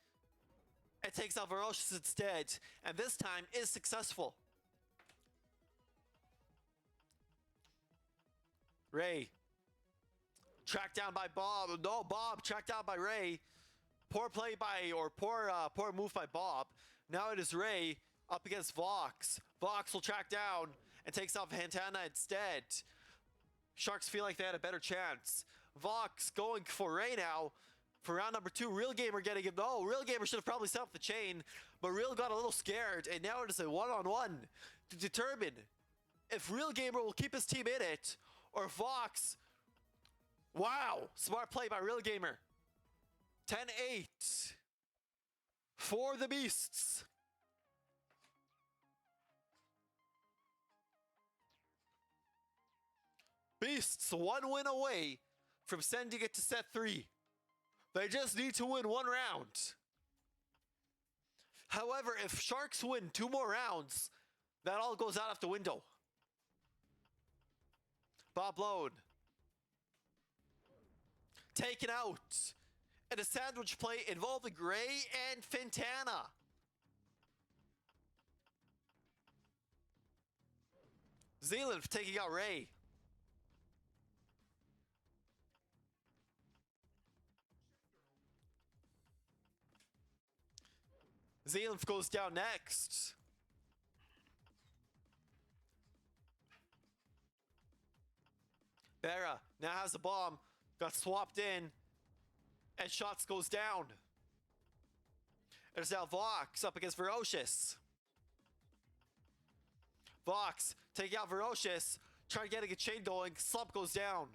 and takes out Ferocious instead, and this time is successful. Ray tracked down by Bob. No, Bob tracked down by Ray. Poor play by, or poor move by Bob. Now it is Ray up against Vox. Vox will track down and takes out Fantana instead. Sharks feel like they had a better chance. Vox going for Ray now for round number 2. Real Gamer getting him. No, Real Gamer should have probably set up the chain, but Real got a little scared, and now it is a one-on-one to determine if Real Gamer will keep his team in it or Vox. Wow, smart play by Real Gamer. 10-8 for the Beasts. Beasts 1 win away from sending it to set 3. They just need to win 1 round. However, if Sharks win 2 more rounds, that all goes out of the window. Bob Lone. Taken out. And a sandwich play involving Ray and Fantana. Zealand taking out Ray. Zealand goes down next. Bera now has the bomb. Got swapped in. And Shots goes down. There's now Vox up against Ferocious. Vox taking out Ferocious. Trying to get a chain going. Slump goes down.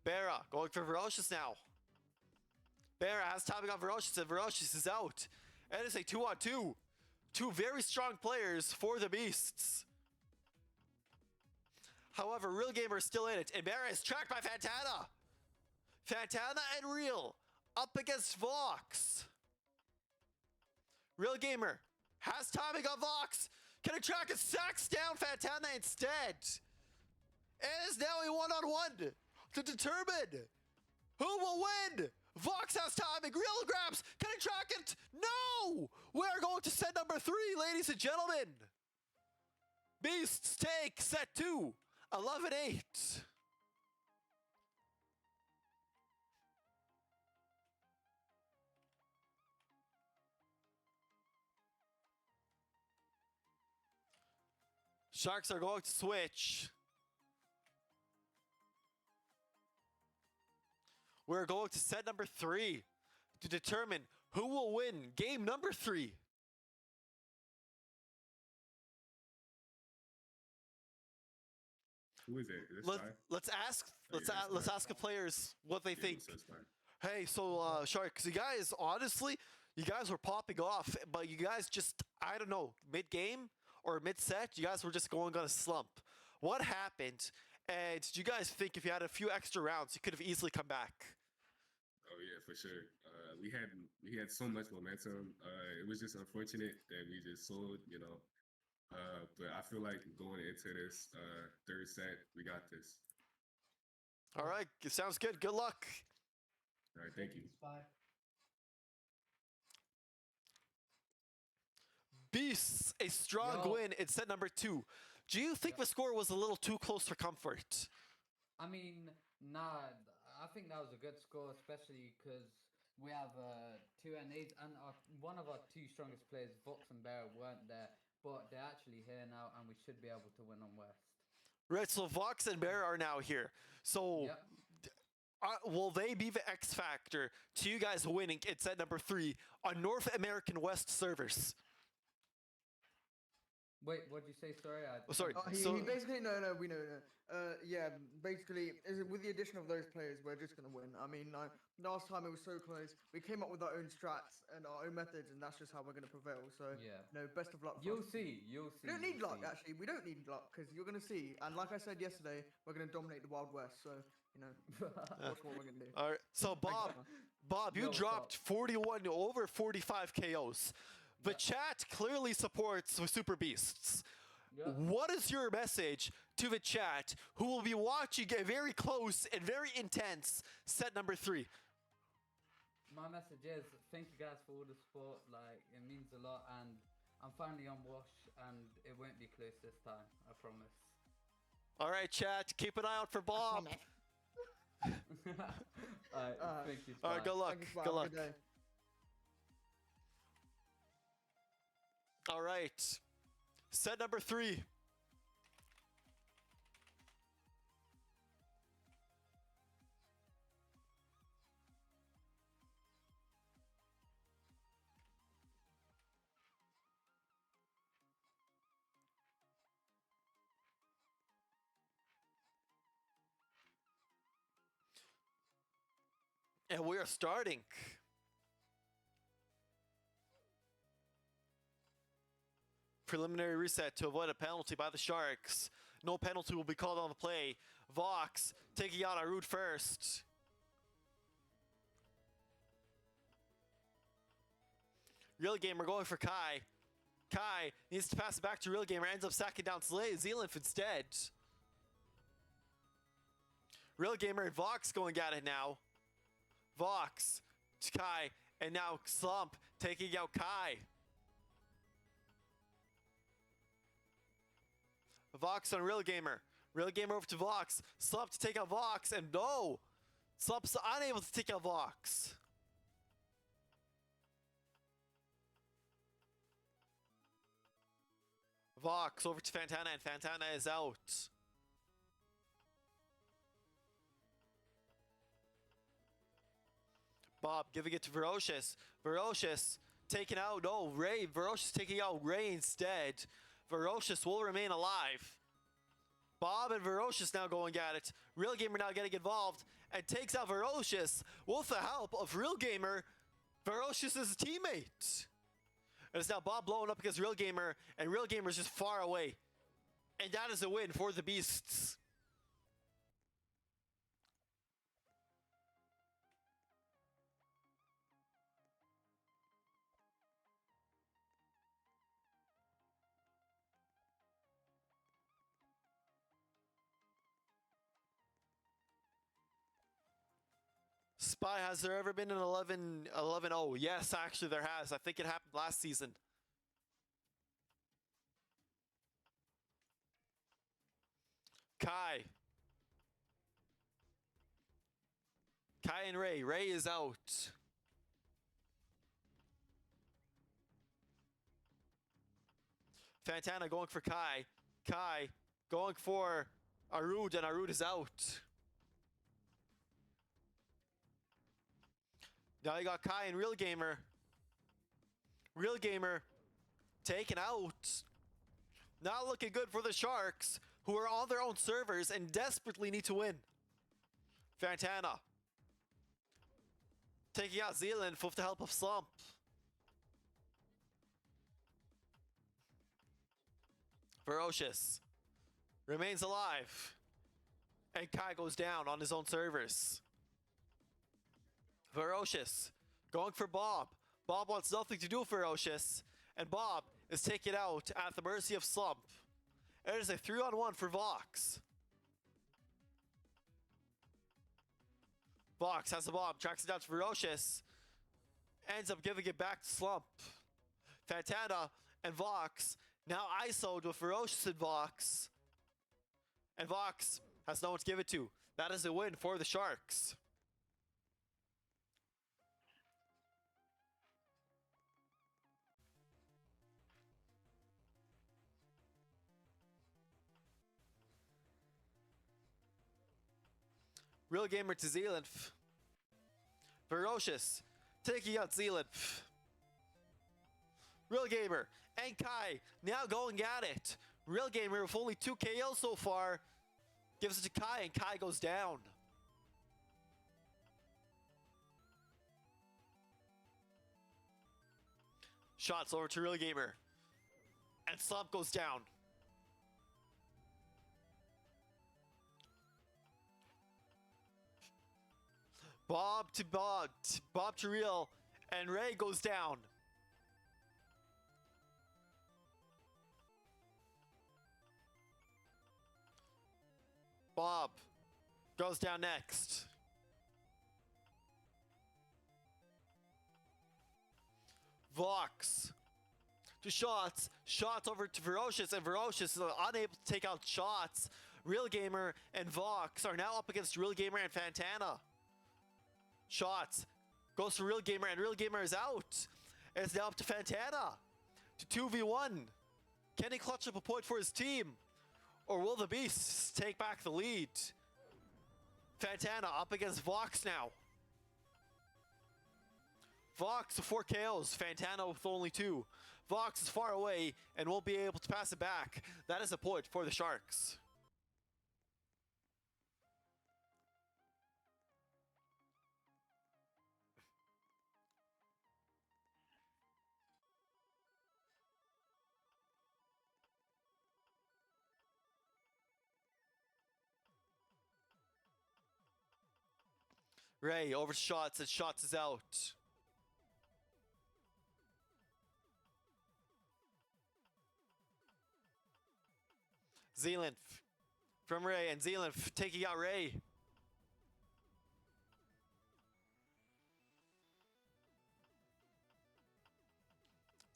Bera going for Ferocious now. Bera has timing on Ferocious, and Ferocious is out. And it's a 2-on-2. 2 very strong players for the Beasts. However, Real Gamer is still in it, and Bera is tracked by Fantana. Fantana and Real up against Vox. Real Gamer has timing on Vox. Can it track and sacks down Fantana instead? And it's now a 1-on-1 to determine who will win. Vox has timing. Real grabs. Can he track it? No! We're going to set number 3, ladies and gentlemen. Beasts take set 2. 11-8. Sharks are going to switch. We're going to set number 3 to determine who will win game number 3. Who is it? Is this Let's ask yeah, let's ask the players what they think. so it's fine. Hey, so Sharks, you guys honestly, you guys were popping off, but you guys just, I don't know, mid-game or mid-set, you guys were just going on a slump. What happened? And did you guys think if you had a few extra rounds, you could have easily come back? Oh yeah, for sure. We had so much momentum. It was just unfortunate that we just sold, you know. But I feel like going into this 3rd set, we got this. All right, sounds good. Good luck. All right, thank you. Bye. Beasts, a strong Yo. win in set number 2. Do you think the score was a little too close for comfort? I mean, nah, I think that was a good score, especially because we have 2 NAs and one of our 2 strongest players, Vox and Bear, weren't there, but they're actually here now, and we should be able to win on West. Right, so Vox and Bear are now here. So Yep. will they be the X factor to you guys winning in set number 3 on North American West servers? Wait, what'd you say? Sorry, I. Oh, sorry. He So basically no, we know. Yeah, basically, with the addition of those players, we're just gonna win. I mean, like last time it was so close. We came up with our own strats and our own methods, and that's just how we're gonna prevail. So, Yeah. no, best of luck. for You'll us. see. You'll see. We don't need you'll luck, see. actually. We don't need luck because you're gonna see. And like I said yesterday, we're gonna dominate the Wild West. So, you know, watch what we're gonna do. all right. So Thanks, Bob, man. Bob, you Yo, what's dropped up? 41 over 45 KOs. The chat clearly supports the Super Beasts. Yeah. What is your message to the chat who will be watching a very close and very intense set number 3? My message is thank you guys for all the support. Like it means a lot, and I'm finally on wash, and it won't be close this time. I promise. All right, chat, keep an eye out for Bob. Alright, Alright. thank you. All right, good luck. Thank you, Spy. Good Have a luck. good day. All right. Set number 3. And we are starting. Preliminary reset to avoid a penalty by the Sharks. No penalty will be called on the play. Vox taking out Arud first. Real Gamer going for Kai. Kai needs to pass it back to Real Gamer, ends up sacking down Zealand instead. Real Gamer and Vox going at it now. Vox to Kai, and now Slump taking out Kai. Vox on Real Gamer. Real Gamer over to Vox. Slump to take out Vox, and no! Slump's unable to take out Vox. Vox over to Fantana, and Fantana is out. Bob giving it to Ferocious. Ferocious taking out, no, Ray. Ferocious taking out Ray instead. Ferocious will remain alive. Bob and Ferocious now going at it. Real Gamer now getting involved and takes out Ferocious with the help of Real Gamer, Ferocious's teammate. And it's now Bob blowing up against Real Gamer, and Real Gamer is just far away. And that is a win for the Beasts. Spy, has there ever been an 11-0? Yes, actually there has. I think it happened last season. Kai. Kai and Ray. Ray is out. Fantana going for Kai. Kai going for Arud, and Arud is out. Now you got Kai and Real Gamer. Real Gamer taken out. Not looking good for the Sharks, who are on their own servers and desperately need to win. Fantana taking out Zealand with the help of Slump. Ferocious remains alive. And Kai goes down on his own servers. Ferocious going for Bob. Bob wants nothing to do with Ferocious, and Bob is taken out at the mercy of Slump. It is a 3-on-1 for Vox. Vox has the bomb, tracks it down to Ferocious, ends up giving it back to Slump. Fantana and Vox now ISO'd with Ferocious and Vox. And Vox has no one to give it to. That is a win for the Sharks. Real Gamer to Zealand. Ferocious taking out Zealand. Real Gamer and Kai now going at it. Real Gamer with only 2 KOs so far gives it to Kai, and Kai goes down. Shots over to Real Gamer. And Slump goes down. Bob to Real, and Ray goes down. Bob goes down next. Vox to Shots. Shots over to Ferocious, and Ferocious is unable to take out Shots. Real Gamer and Vox are now up against Real Gamer and Fantana. Shots goes to Real Gamer, and Real Gamer is out. And it's now up to Fantana to 2v1. Can he clutch up a point for his team? Or will the Beasts take back the lead? Fantana up against Vox now. Vox with 4 KOs, Fantana with only 2. Vox is far away and won't be able to pass it back. That is a point for the Sharks. Ray over to Shots, and Shots is out. Zealand from Ray, and Zealand taking out Ray.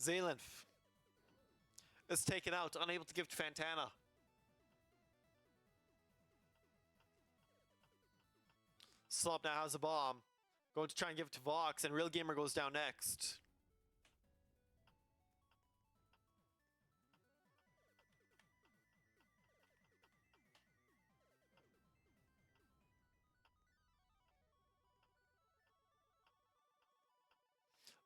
Zealand is taken out, unable to give to Fantana. Slump now has a bomb. Going to try and give it to Vox, and Real Gamer goes down next.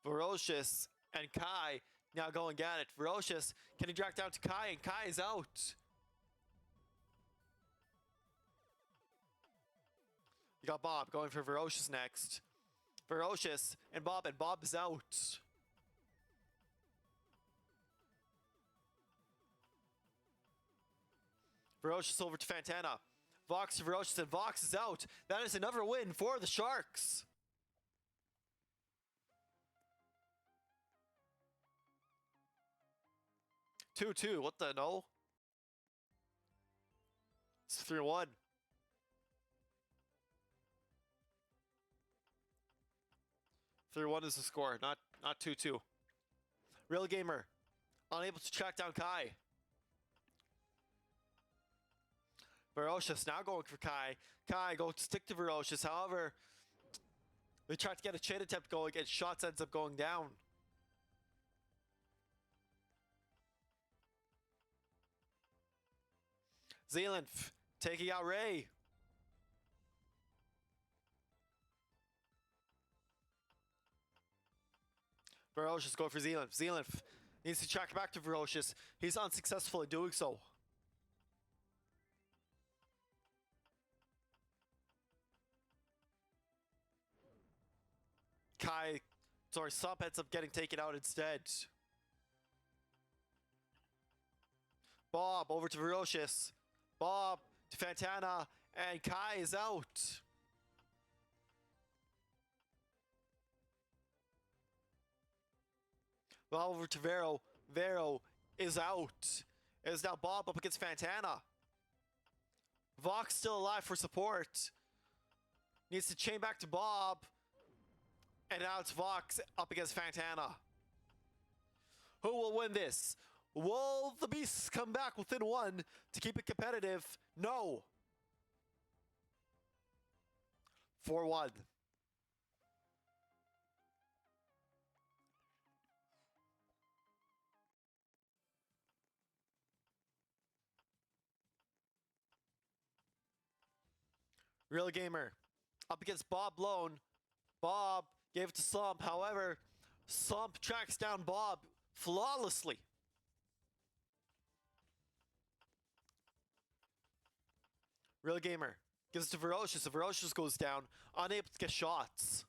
Ferocious and Kai now going at it. Ferocious, can he drag down to Kai, and Kai is out. You got Bob going for Ferocious next. Ferocious and Bob is out. Ferocious over to Fantana. Vox to Ferocious, and Vox is out. That is another win for the Sharks. Two. What the no? It's 3-1. Is the score, not 2-2. Real Gamer unable to track down Kai. Ferocious now going for Kai. Kai going to stick to Ferocious. However, they tried to get a chain attempt going, and Shots ends up going down. Zealand taking out Ray. Ferocious going for Zealand. Zealand needs to track back to Ferocious. He's unsuccessful in doing so. Slump ends up getting taken out instead. Bob over to Ferocious. Bob to Fantana, and Kai is out. Bob over to Vero. Vero is out. It is now Bob up against Fantana. Vox still alive for support. Needs to chain back to Bob. And now it's Vox up against Fantana. Who will win this? Will the Beasts come back within 1 to keep it competitive? No. 4-1. Real Gamer up against Bob Lone. Bob gave it to Slump. However, Slump tracks down Bob flawlessly. Real Gamer gives it to Ferocious. The Ferocious goes down, unable to get shots.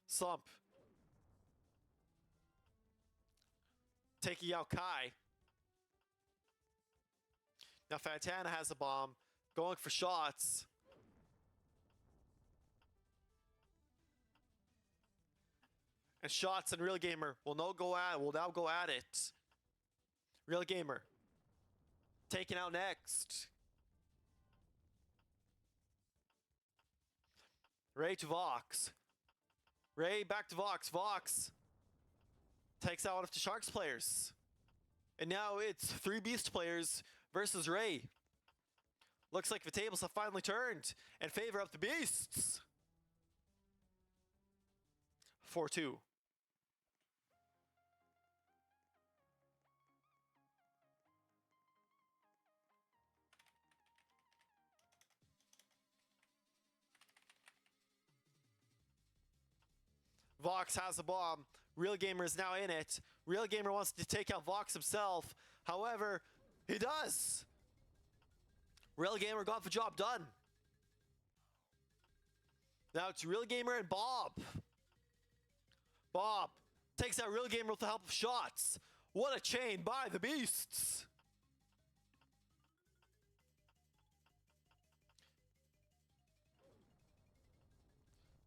Slump. Taking out Kai. Now Fantana has a bomb, going for shots. And Shots and Real Gamer will now go at it. Real Gamer taken out next. Ray to Vox. Ray back to Vox. Vox takes out one of the Sharks players. And now it's 3 Beast players versus Ray. Looks like the tables have finally turned in favor of the Beasts. 4-2. Vox has the bomb. Real Gamer is now in it. Real Gamer wants to take out Vox himself. However, he does. Real Gamer got the job done. Now it's Real Gamer and Bob. Bob takes out Real Gamer with the help of Shots. What a chain by the Beasts.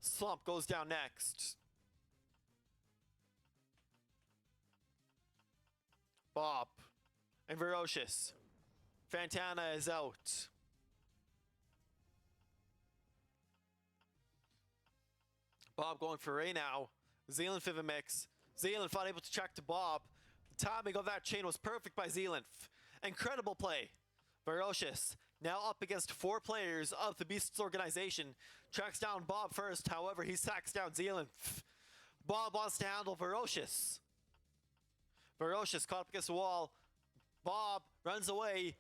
Slump goes down next. Bob and Ferocious. Fantana is out. Bob going for Ray now. Zealand Fivamix. Zealand finally able to track to Bob. The timing of that chain was perfect by Zealand. Incredible play. Ferocious now up against 4 players of the Beasts organization. Tracks down Bob first, however he sacks down Zealand. Bob wants to handle Ferocious. Ferocious caught up against the wall. Bob runs away.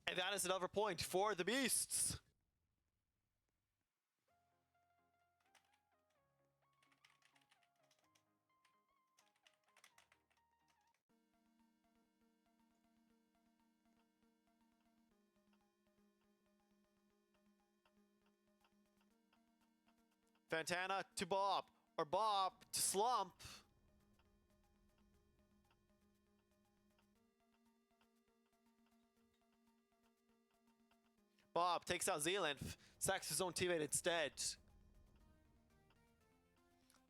And that is another point for the Beasts. Fantana to Bob, or Bob to Slump. Bob takes out Zealand, sacks his own teammate instead.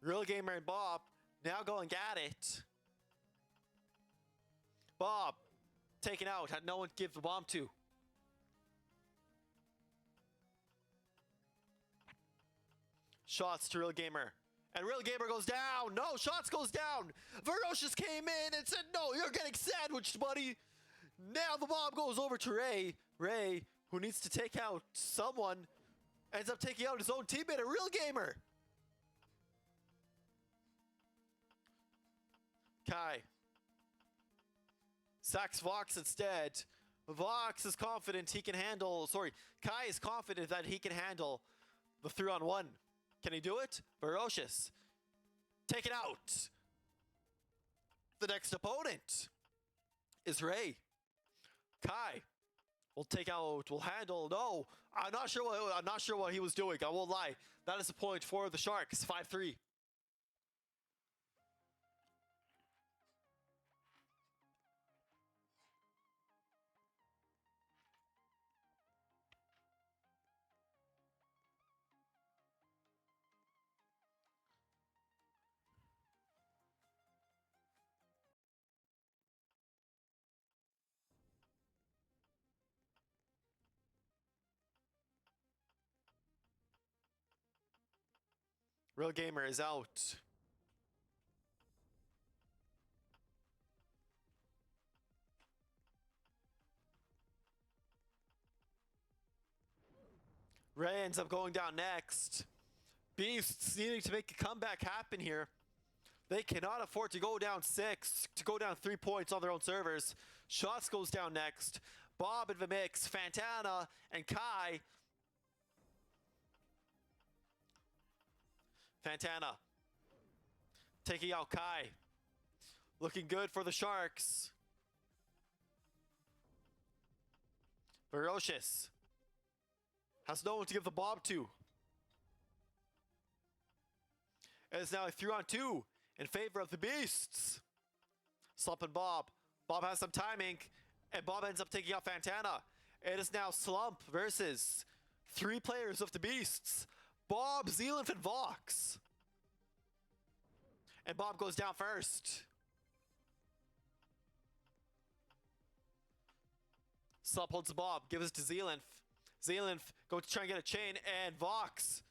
Real Gamer and Bob now going at it. Bob taken out, had no one to give the bomb to. Shots to Real Gamer. And Real Gamer goes down. No, Shots goes down. Ferocious came in and said, no, you're getting sandwiched, buddy. Now the bomb goes over to Ray. Ray, who needs to take out someone, ends up taking out his own teammate, a Real Gamer. Kai sacks Vox instead. Vox is confident he can handle, Kai is confident that he can handle the 3-on-1. Can he do it? Ferocious. Taken out. The next opponent is Ray. Kai will handle. No, I'm not sure what he was doing. I won't lie. That is a point for the Sharks. 5-3. Real Gamer is out. Ray ends up going down next. Beasts needing to make a comeback happen here. They cannot afford to go down 3 points on their own servers. Shots goes down next. Bob in the mix, Fantana and Kai Fantana taking out Kai. Looking good for the Sharks. Ferocious has no one to give the bomb to. And it's now a 3-on-2 in favor of the Beasts. Slump and Bob. Bob has some timing, and Bob ends up taking out Fantana. It is now Slump versus 3 players of the Beasts. Bob, Zealand, and Vox. And Bob goes down first. Slump holds the Bob, gives it to Zealand. Zealand goes to try and get a chain, and Vox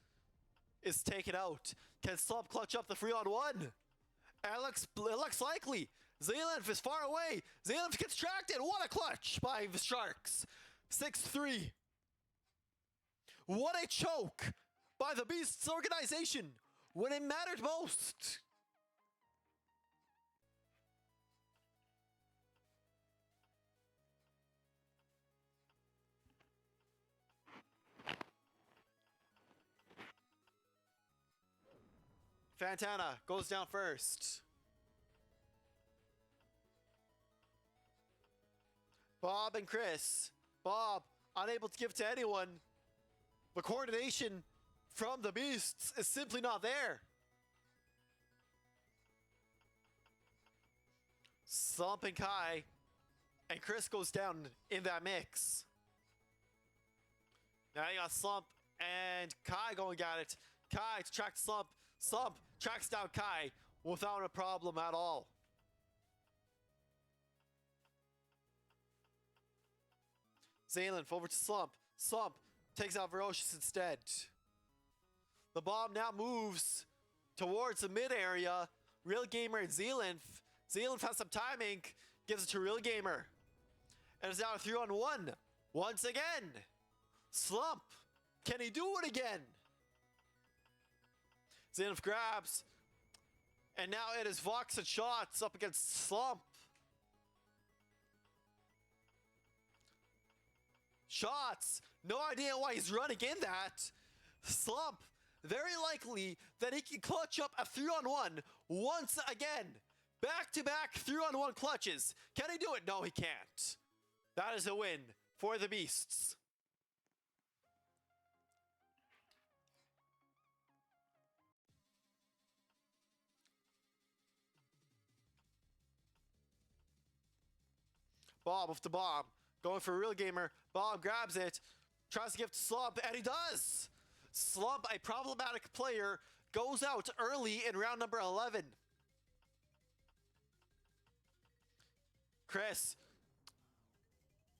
is taken out. Can Slump clutch up the 3-on-1? It looks likely. Zealand is far away. Zealand gets tracked in. What a clutch by the Sharks. 6-3. What a choke by the Beasts organization when it mattered most. Fantana goes down first. Bob and Chris. Bob, unable to give to anyone. The coordination from the Beasts is simply not there. Slump and Kai. And Chris goes down in that mix. Now you got Slump and Kai going at it. Kai to track Slump. Slump tracks down Kai without a problem at all. Zealand over to Slump. Slump takes out Ferocious instead. The bomb now moves towards the mid area. Real Gamer and Zealand. Zealand has some timing. Gives it to Real Gamer. And it's now a 3-on-1. Once again. Slump. Can he do it again? Zealand grabs. And now it is Vox and Shots up against Slump. Shots. No idea why he's running in that. Slump. Very likely that he can clutch up a 3-on-1 once again. Back-to-back 3-on-1 clutches. Can he do it? No, he can't. That is a win for the Beasts. Bob with the bomb. Going for a Real Gamer. Bob grabs it. Tries to give it to Slump, and he does! Slump, a problematic player, goes out early in round number 11. Chris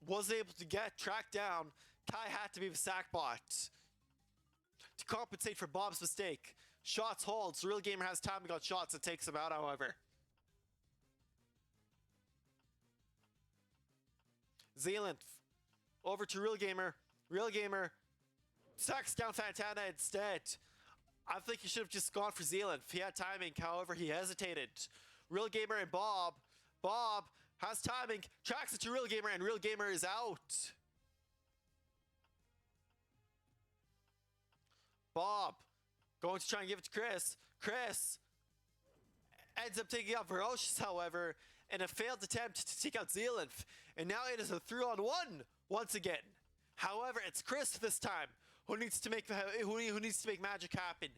was able to get tracked down. Kai had to be the sack bot to compensate for Bob's mistake. Shots holds. Real Gamer has time to go Shots and takes him out, however. Zealand over to Real Gamer. Real Gamer sacks down Fantana instead. I think he should have just gone for Zealand if he had timing. However, he hesitated. Real Gamer and Bob. Bob has timing, tracks it to Real Gamer, and Real Gamer is out. Bob going to try and give it to Chris. Chris ends up taking out Ferocious, however, in a failed attempt to take out Zealand. And now it is a 3-on-1 once again. However, it's Chris this time who needs to make magic happen.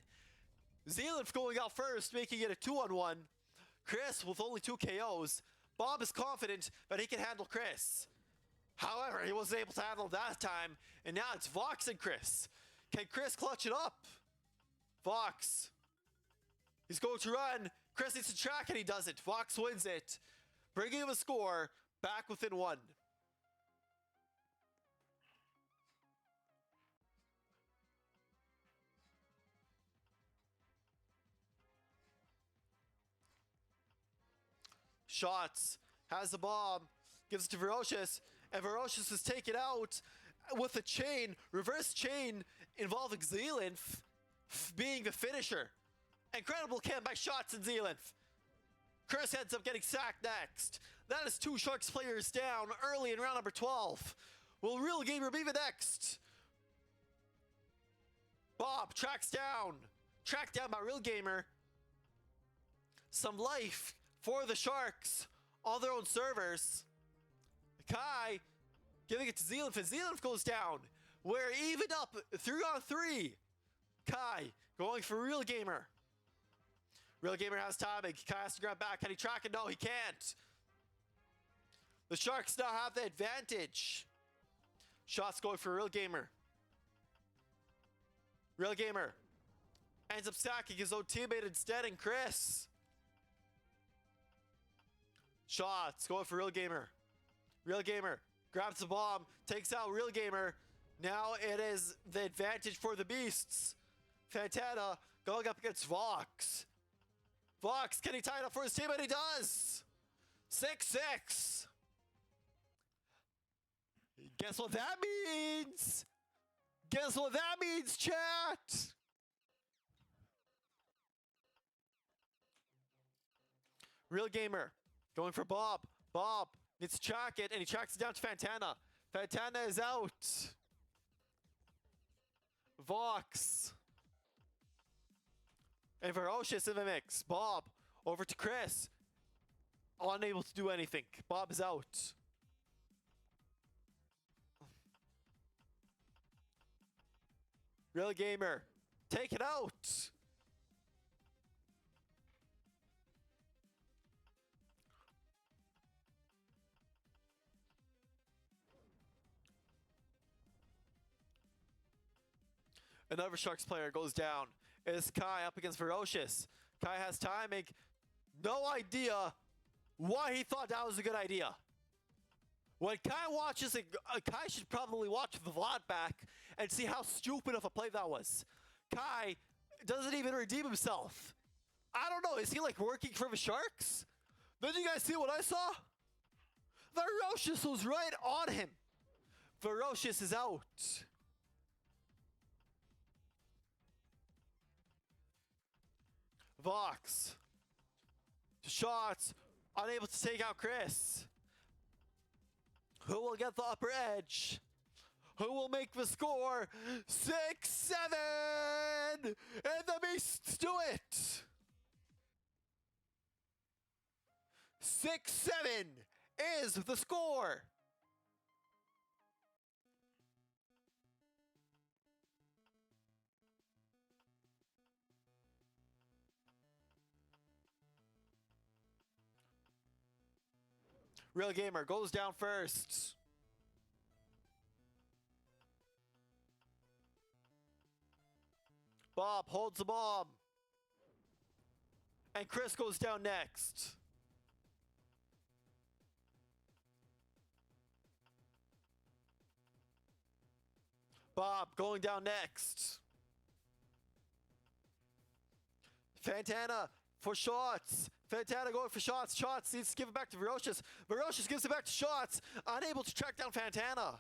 Zealand going out first, making it a 2-on-1. Chris with only 2 KOs. Bob is confident that he can handle Chris. However, he wasn't able to handle that time, and now it's Vox and Chris. Can Chris clutch it up? Vox. He's going to run. Chris needs to track, and he does it. Vox wins it, bringing him a score back within 1. Shots has the bomb, gives it to Ferocious, and Ferocious is taken out with a chain, reverse chain involving Zealand being the finisher. Incredible camp by Shots and Zealand. Chris ends up getting sacked next. That is 2 Sharks players down early in round number 12. Will Real Gamer be the next? Bob tracks down tracked down by Real Gamer. Some life for the Sharks on their own servers. Kai giving it to Zealand, and Zealand goes down. We're even up 3-on-3. Kai going for Real Gamer. Real Gamer has timing. Kai has to grab back. Can he track it? No, he can't. The Sharks now have the advantage. Shots going for Real Gamer. Real Gamer ends up stacking his own teammate instead, and Chris. Shots going for Real Gamer. Real Gamer grabs the bomb, takes out Real Gamer. Now it is the advantage for the Beasts. Fantana going up against Vox. Vox, can he tie it up for his team? And he does! 6-6. Guess what that means? Guess what that means, chat? Real Gamer going for Bob. Bob needs to track it, and he tracks it down to Fantana. Fantana is out. Vox. And Ferocious in the mix. Bob over to Chris. Unable to do anything. Bob is out. Real Gamer, take it out. Another Sharks player goes down. It's Kai up against Ferocious. Kai has timing. No idea why he thought that was a good idea. When Kai watches it, Kai should probably watch the VOD back and see how stupid of a play that was. Kai doesn't even redeem himself. I don't know, is he like working for the Sharks? Did you guys see what I saw? Ferocious was right on him. Ferocious is out. Vox. Shots. Unable to take out Chris. Who will get the upper edge? Who will make the score? 6-7! And the Beasts do it! 6-7 is the score! Real Gamer goes down first. Bob holds the bomb. And Chris goes down next. Bob going down next. Fantana for shots. Fantana going for shots. Shots needs to give it back to Ferocious. Ferocious gives it back to Shots. Unable to track down Fantana.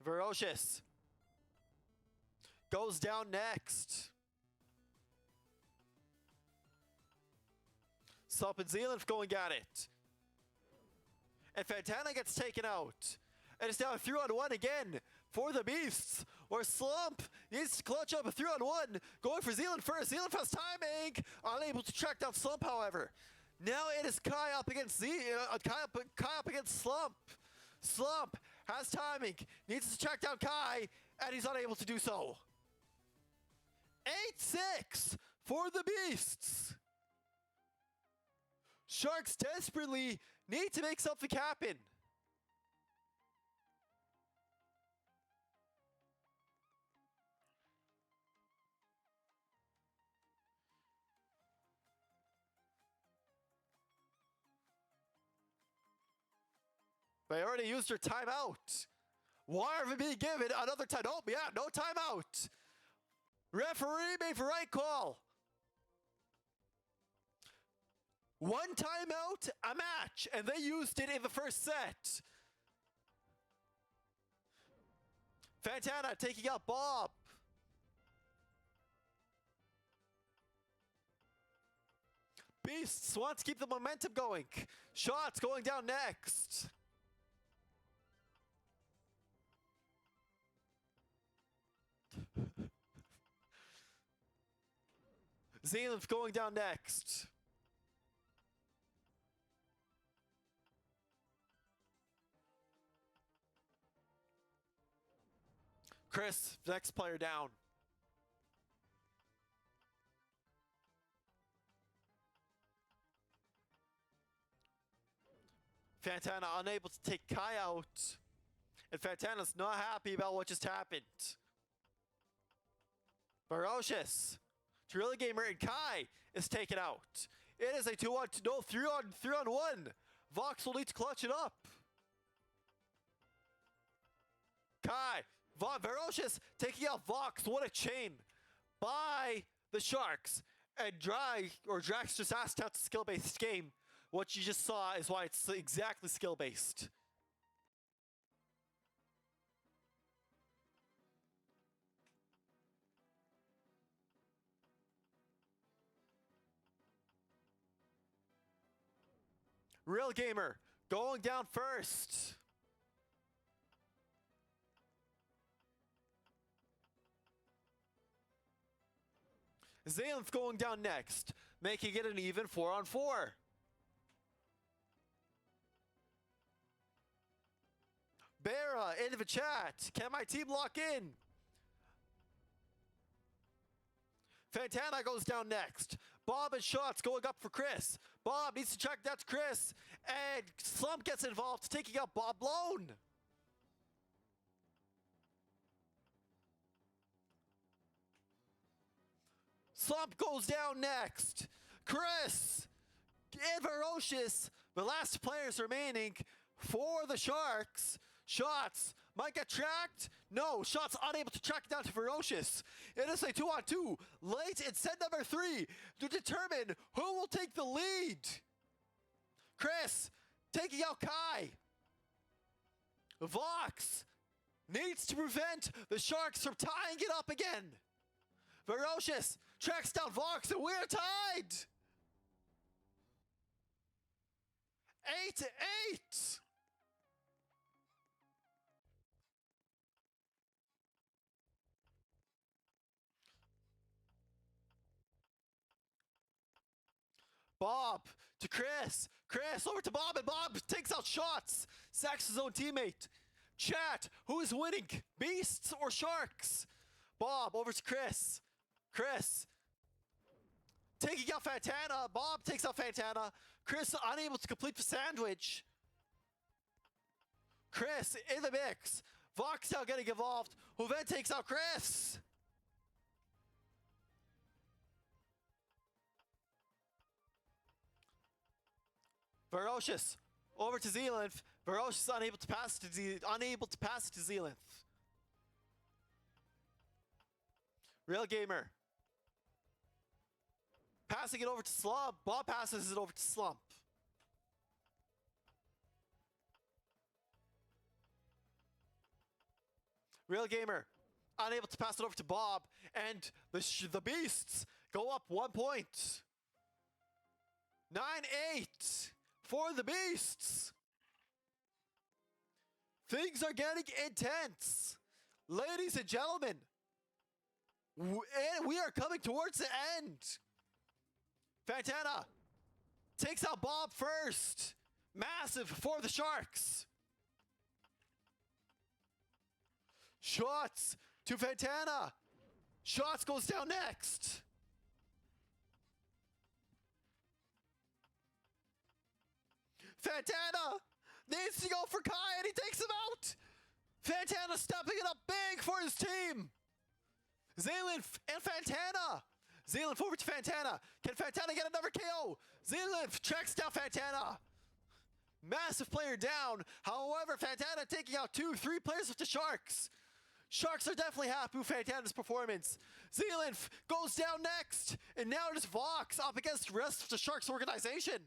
Ferocious goes down next. Sup and Zealand going at it. And Fantana gets taken out. And it's now a 3-on-1 again for the Beasts. Where Slump needs to clutch up a 3-on-1. Going for Zealand first. Zealand has timing. Unable to track down Slump, however. Now it is Kai up against Kai up against Slump. Slump has timing. Needs to track down Kai. And he's unable to do so. 8-6 for the Beasts. Sharks desperately need to make something happen. They already used their timeout. Why are they being given another time? Oh, yeah, no timeout. Referee made the right call. One timeout, a match, and they used it in the first set. Fantana taking out Bob. Beasts want to keep the momentum going. Shots going down next. Zealand going down next. Chris, next player down. Fantana unable to take Kai out. And Fantana's not happy about what just happened. Ferocious. Gorilla Gamer and Kai is taken out. It is a 2-on-2, no, 3-on-1. Vox will need to clutch it up. Kai, Ferocious taking out Vox. What a chain by the Sharks. And Drax just asked out the skill-based game. What you just saw is why it's exactly skill-based. Real Gamer going down first. Zalinth going down next, making it an even 4-on-4. Bera into the chat. Can my team lock in? Fantana goes down next. Bob and Shots going up for Chris. Bob needs to track that to Chris. And Slump gets involved, taking out Bob Lone. Slump goes down next. Chris and Ferocious, the last players remaining for the Sharks. Shots might get tracked. No, Shots unable to track down to Ferocious. It is a 2-on-2 late in set number 3 to determine who will take the lead. Chris taking out Kai. Vox needs to prevent the Sharks from tying it up again. Ferocious tracks down Vox and we're tied. 8-8. Bob to Chris. Chris over to Bob, and Bob takes out Shots. Sacks his own teammate. Chat, who is winning? Beasts or Sharks? Bob over to Chris. Chris taking out Fantana. Bob takes out Fantana. Chris unable to complete the sandwich. Chris in the mix. Vox now getting involved, who then takes out Chris. Ferocious over to Zealanth. Ferocious unable to pass to Zealanth. Real Gamer passing it over to Slump. Bob passes it over to Slump. Real Gamer unable to pass it over to Bob, and the Beasts go up 1 point. 9-8 for the Beasts. Things are getting intense. Ladies and gentlemen, we are coming towards the end. Fantana takes out Bob first. Massive for the Sharks. Shots to Fantana. Shots goes down next. Fantana needs to go for Kai and he takes him out. Fantana stepping it up big for his team. Zalinth and Fantana. Zalinth over to Fantana. Can Fantana get another KO? Zalinth tracks down Fantana. Massive player down. However, Fantana taking out 2-3 players with the Sharks. Sharks are definitely happy with Fantana's performance. Zalinth goes down next. And now it is Vox up against the rest of the Sharks organization.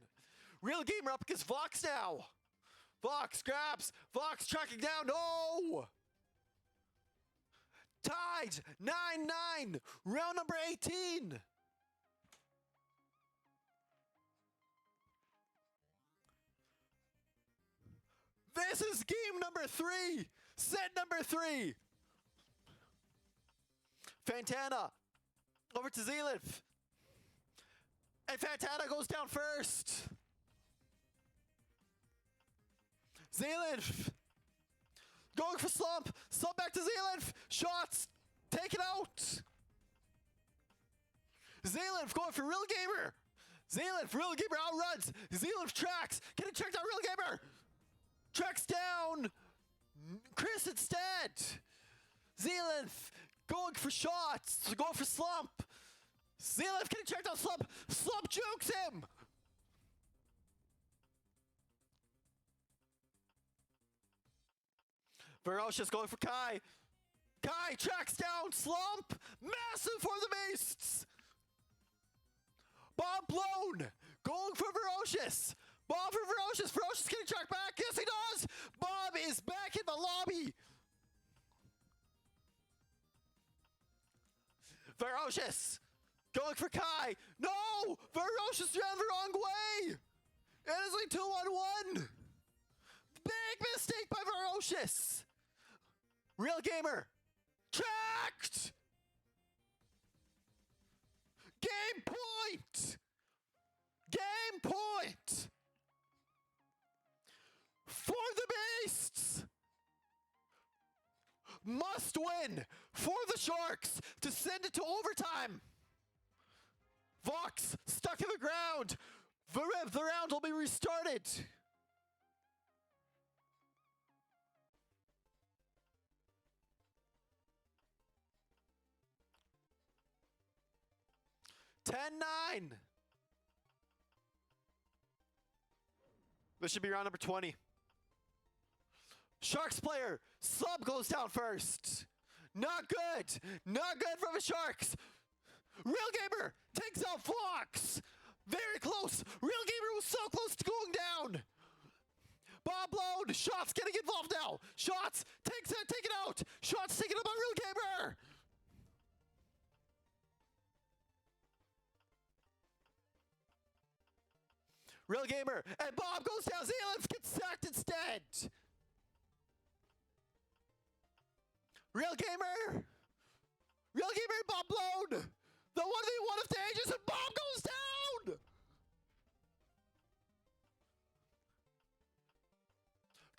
Real Gamer up against Vox now. Vox grabs. Vox tracking down. No! Tied 9-9. Round number 18. This is game number 3. Set number 3. Fantana over to Zalinth. And Fantana goes down first. Zealand going for slump. Slump back to Zealand. Shots taken out. Zealand going for Real Gamer. Zealand, Real Gamer outruns. Zealand tracks. Can he track down Real Gamer? Tracks down Chris instead. Zealand going for shots. Going for slump. Zealand, can he track down slump? Slump jukes him. Ferocious going for Kai. Kai tracks down Slump. Massive for the Beasts. Bomb blown. Going for Ferocious. Bomb for Ferocious. Ferocious can he track back? Yes, he does. Bob is back in the lobby. Ferocious going for Kai. No! Ferocious ran the wrong way. It is like 2-on-1. Big mistake by Ferocious. Real Gamer. Tracked! Game point! Game point! For the Beasts! Must win for the Sharks to send it to overtime. Vox stuck in the ground. The round will be restarted. (10-9). This should be round number 20. Sharks player, Slump goes down first. Not good. Not good from the Sharks. Real Gamer takes out Fox. Very close. Real Gamer was so close to going down. Bomb blown. Shots getting involved now. Shots takes it, take it out. Shots taken out by Real Gamer. Real Gamer, and Bob goes down. Zealand gets sacked instead. Real Gamer and Bob blown. The 1v1 of the ages, and Bob goes down.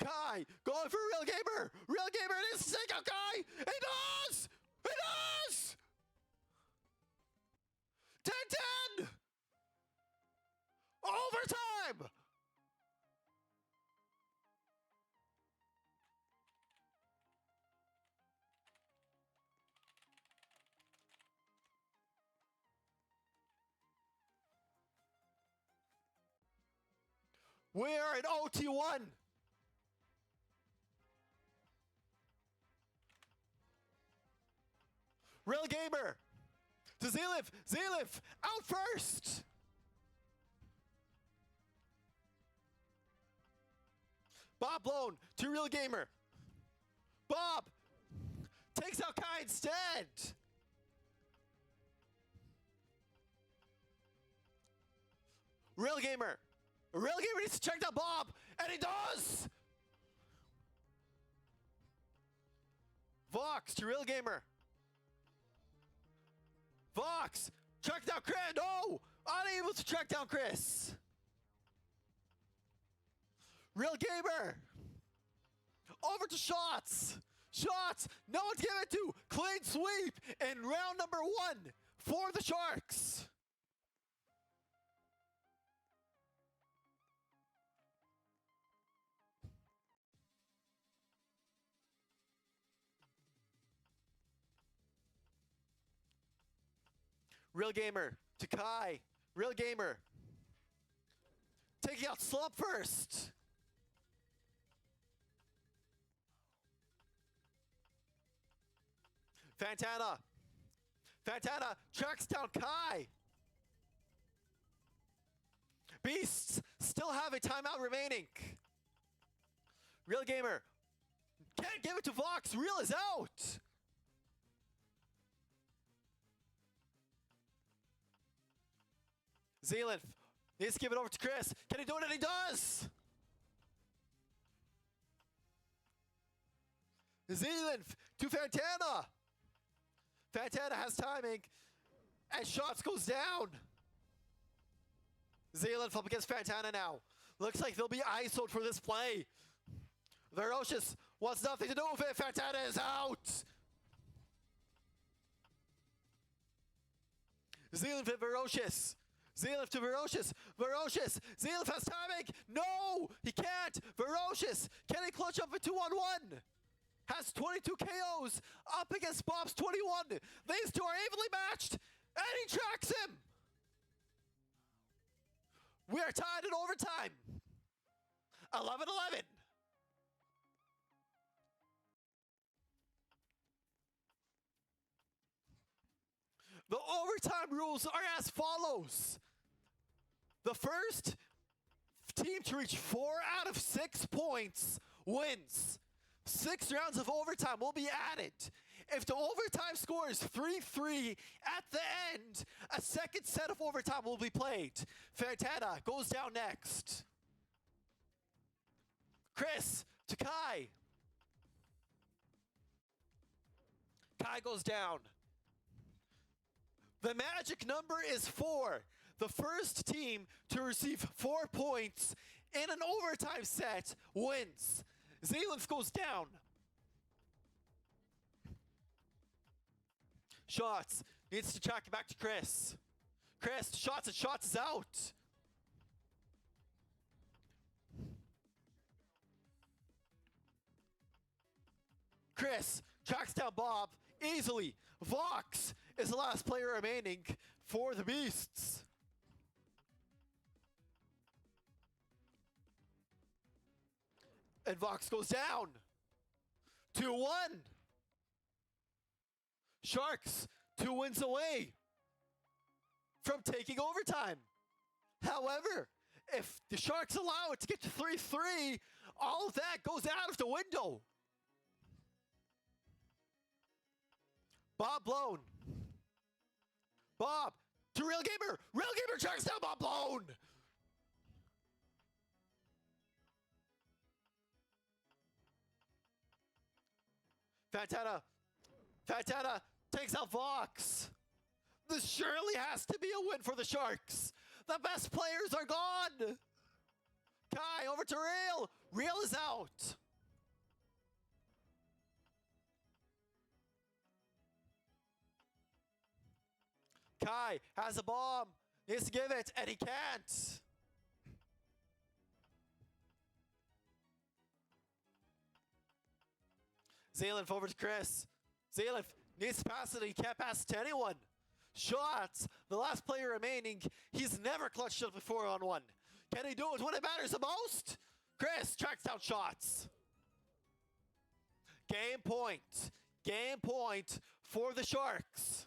Kai going for Real Gamer. Real Gamer needs to take out Kai. He does. He does. 10-10. Overtime! We are in OT1. Real Gamer to Zilif. Zilif out first. Bob blown to Real Gamer. Bob takes out Kai instead. Real Gamer. Real Gamer needs to check down Bob, and he does. Vox to Real Gamer. Vox track down Chris. No, unable to track down Chris. Real Gamer. Over to Shots. Shots. No one to give it to. Clean sweep in round number 1 for the Sharks. Real Gamer to Kai. Real Gamer taking out Slump first. Fantana. Fantana tracks down Kai. Beasts still have a timeout remaining. Real Gamer can't give it to Vox. Real is out. Zealand needs to give it over to Chris. Can he do it? And he does. Zealand to Fantana. Fantana has timing, and Shots goes down. Zealand up against Fantana now. Looks like they'll be ISO'd for this play. Verocious wants nothing to do with it. Fantana is out. Zealand to Verocious. Zealand to Verocious. Verocious. Zealand has timing. No, he can't. Verocious. Can he clutch up a 2-on-1? Has 22 KOs up against Bob's 21. These two are evenly matched. And he tracks him. We are tied in overtime. 11-11. The overtime rules are as follows. The first team to reach 4 out of 6 points wins. 6 rounds of overtime will be added. If the overtime score is 3-3 at the end, a second set of overtime will be played. Fantana goes down next. Chris to Kai. Kai goes down. The magic number is 4. The first team to receive 4 points in an overtime set wins. Zealand goes down. Shots needs to track it back to Chris. Chris, shots and shots is out. Chris tracks down Bob easily. Vox is the last player remaining for the Beasts. And Vox goes down. 2-1. Sharks 2 wins away from taking overtime. However, if the Sharks allow it to get to 3-3, all of that goes out of the window. Bob blown. Bob to Real Gamer. Real Gamer tracks down Bob blown. Fantana. Fantana takes out Vox. This surely has to be a win for the Sharks. The best players are gone. Kai over to Real. Real is out. Kai has a bomb. Needs to give it, and he can't. Zealand over to Chris. Zealand needs to pass it, and he can't pass it to anyone. Shots, the last player remaining. He's never clutched up before on one. Can he do it when it matters the most? Chris tracks down shots. Game point. Game point for the Sharks.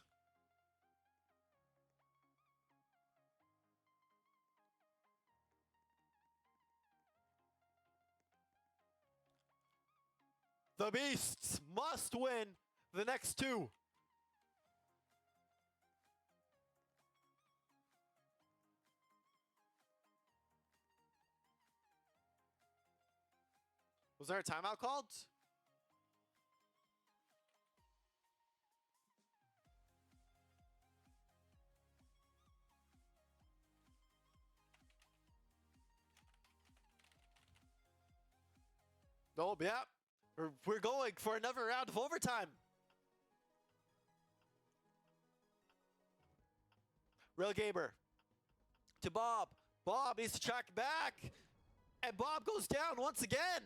The Beasts must win the next 2. Was there a timeout called? Nope, yeah. We're going for another round of overtime. Real Gamer to Bob. Bob needs to track back. And Bob goes down once again.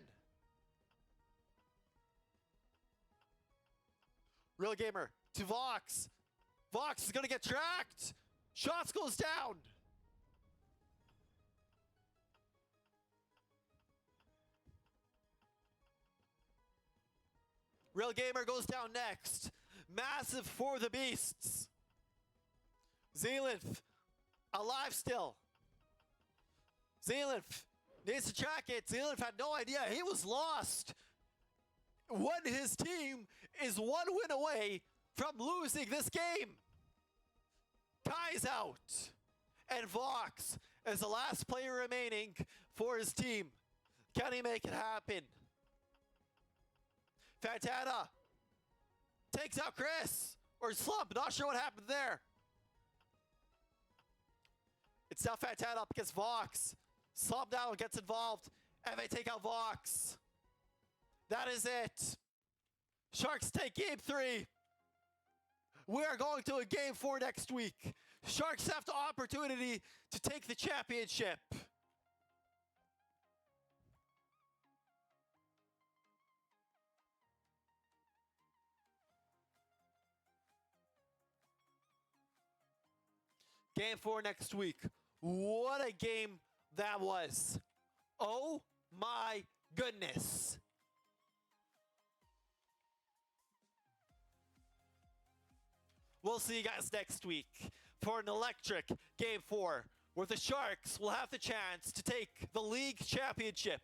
Real Gamer to Vox. Vox is going to get tracked. Shots goes down. Real Gamer goes down next. Massive for the Beasts. Zealand alive still. Zealand needs to track it. Zealand had no idea he was lost when his team is 1 win away from losing this game. Kai's out. And Vox is the last player remaining for his team. Can he make it happen? Fantana takes out Chris. Or Slump, not sure what happened there. It's now Fantana up against Vox. Slobdown gets involved, and they take out Vox. That is it. Sharks take game 3. We are going to a game 4 next week. Sharks have the opportunity to take the championship. Game 4 next week. What a game that was. Oh my goodness. We'll see you guys next week for an electric Game 4 where the Sharks will have the chance to take the league championship.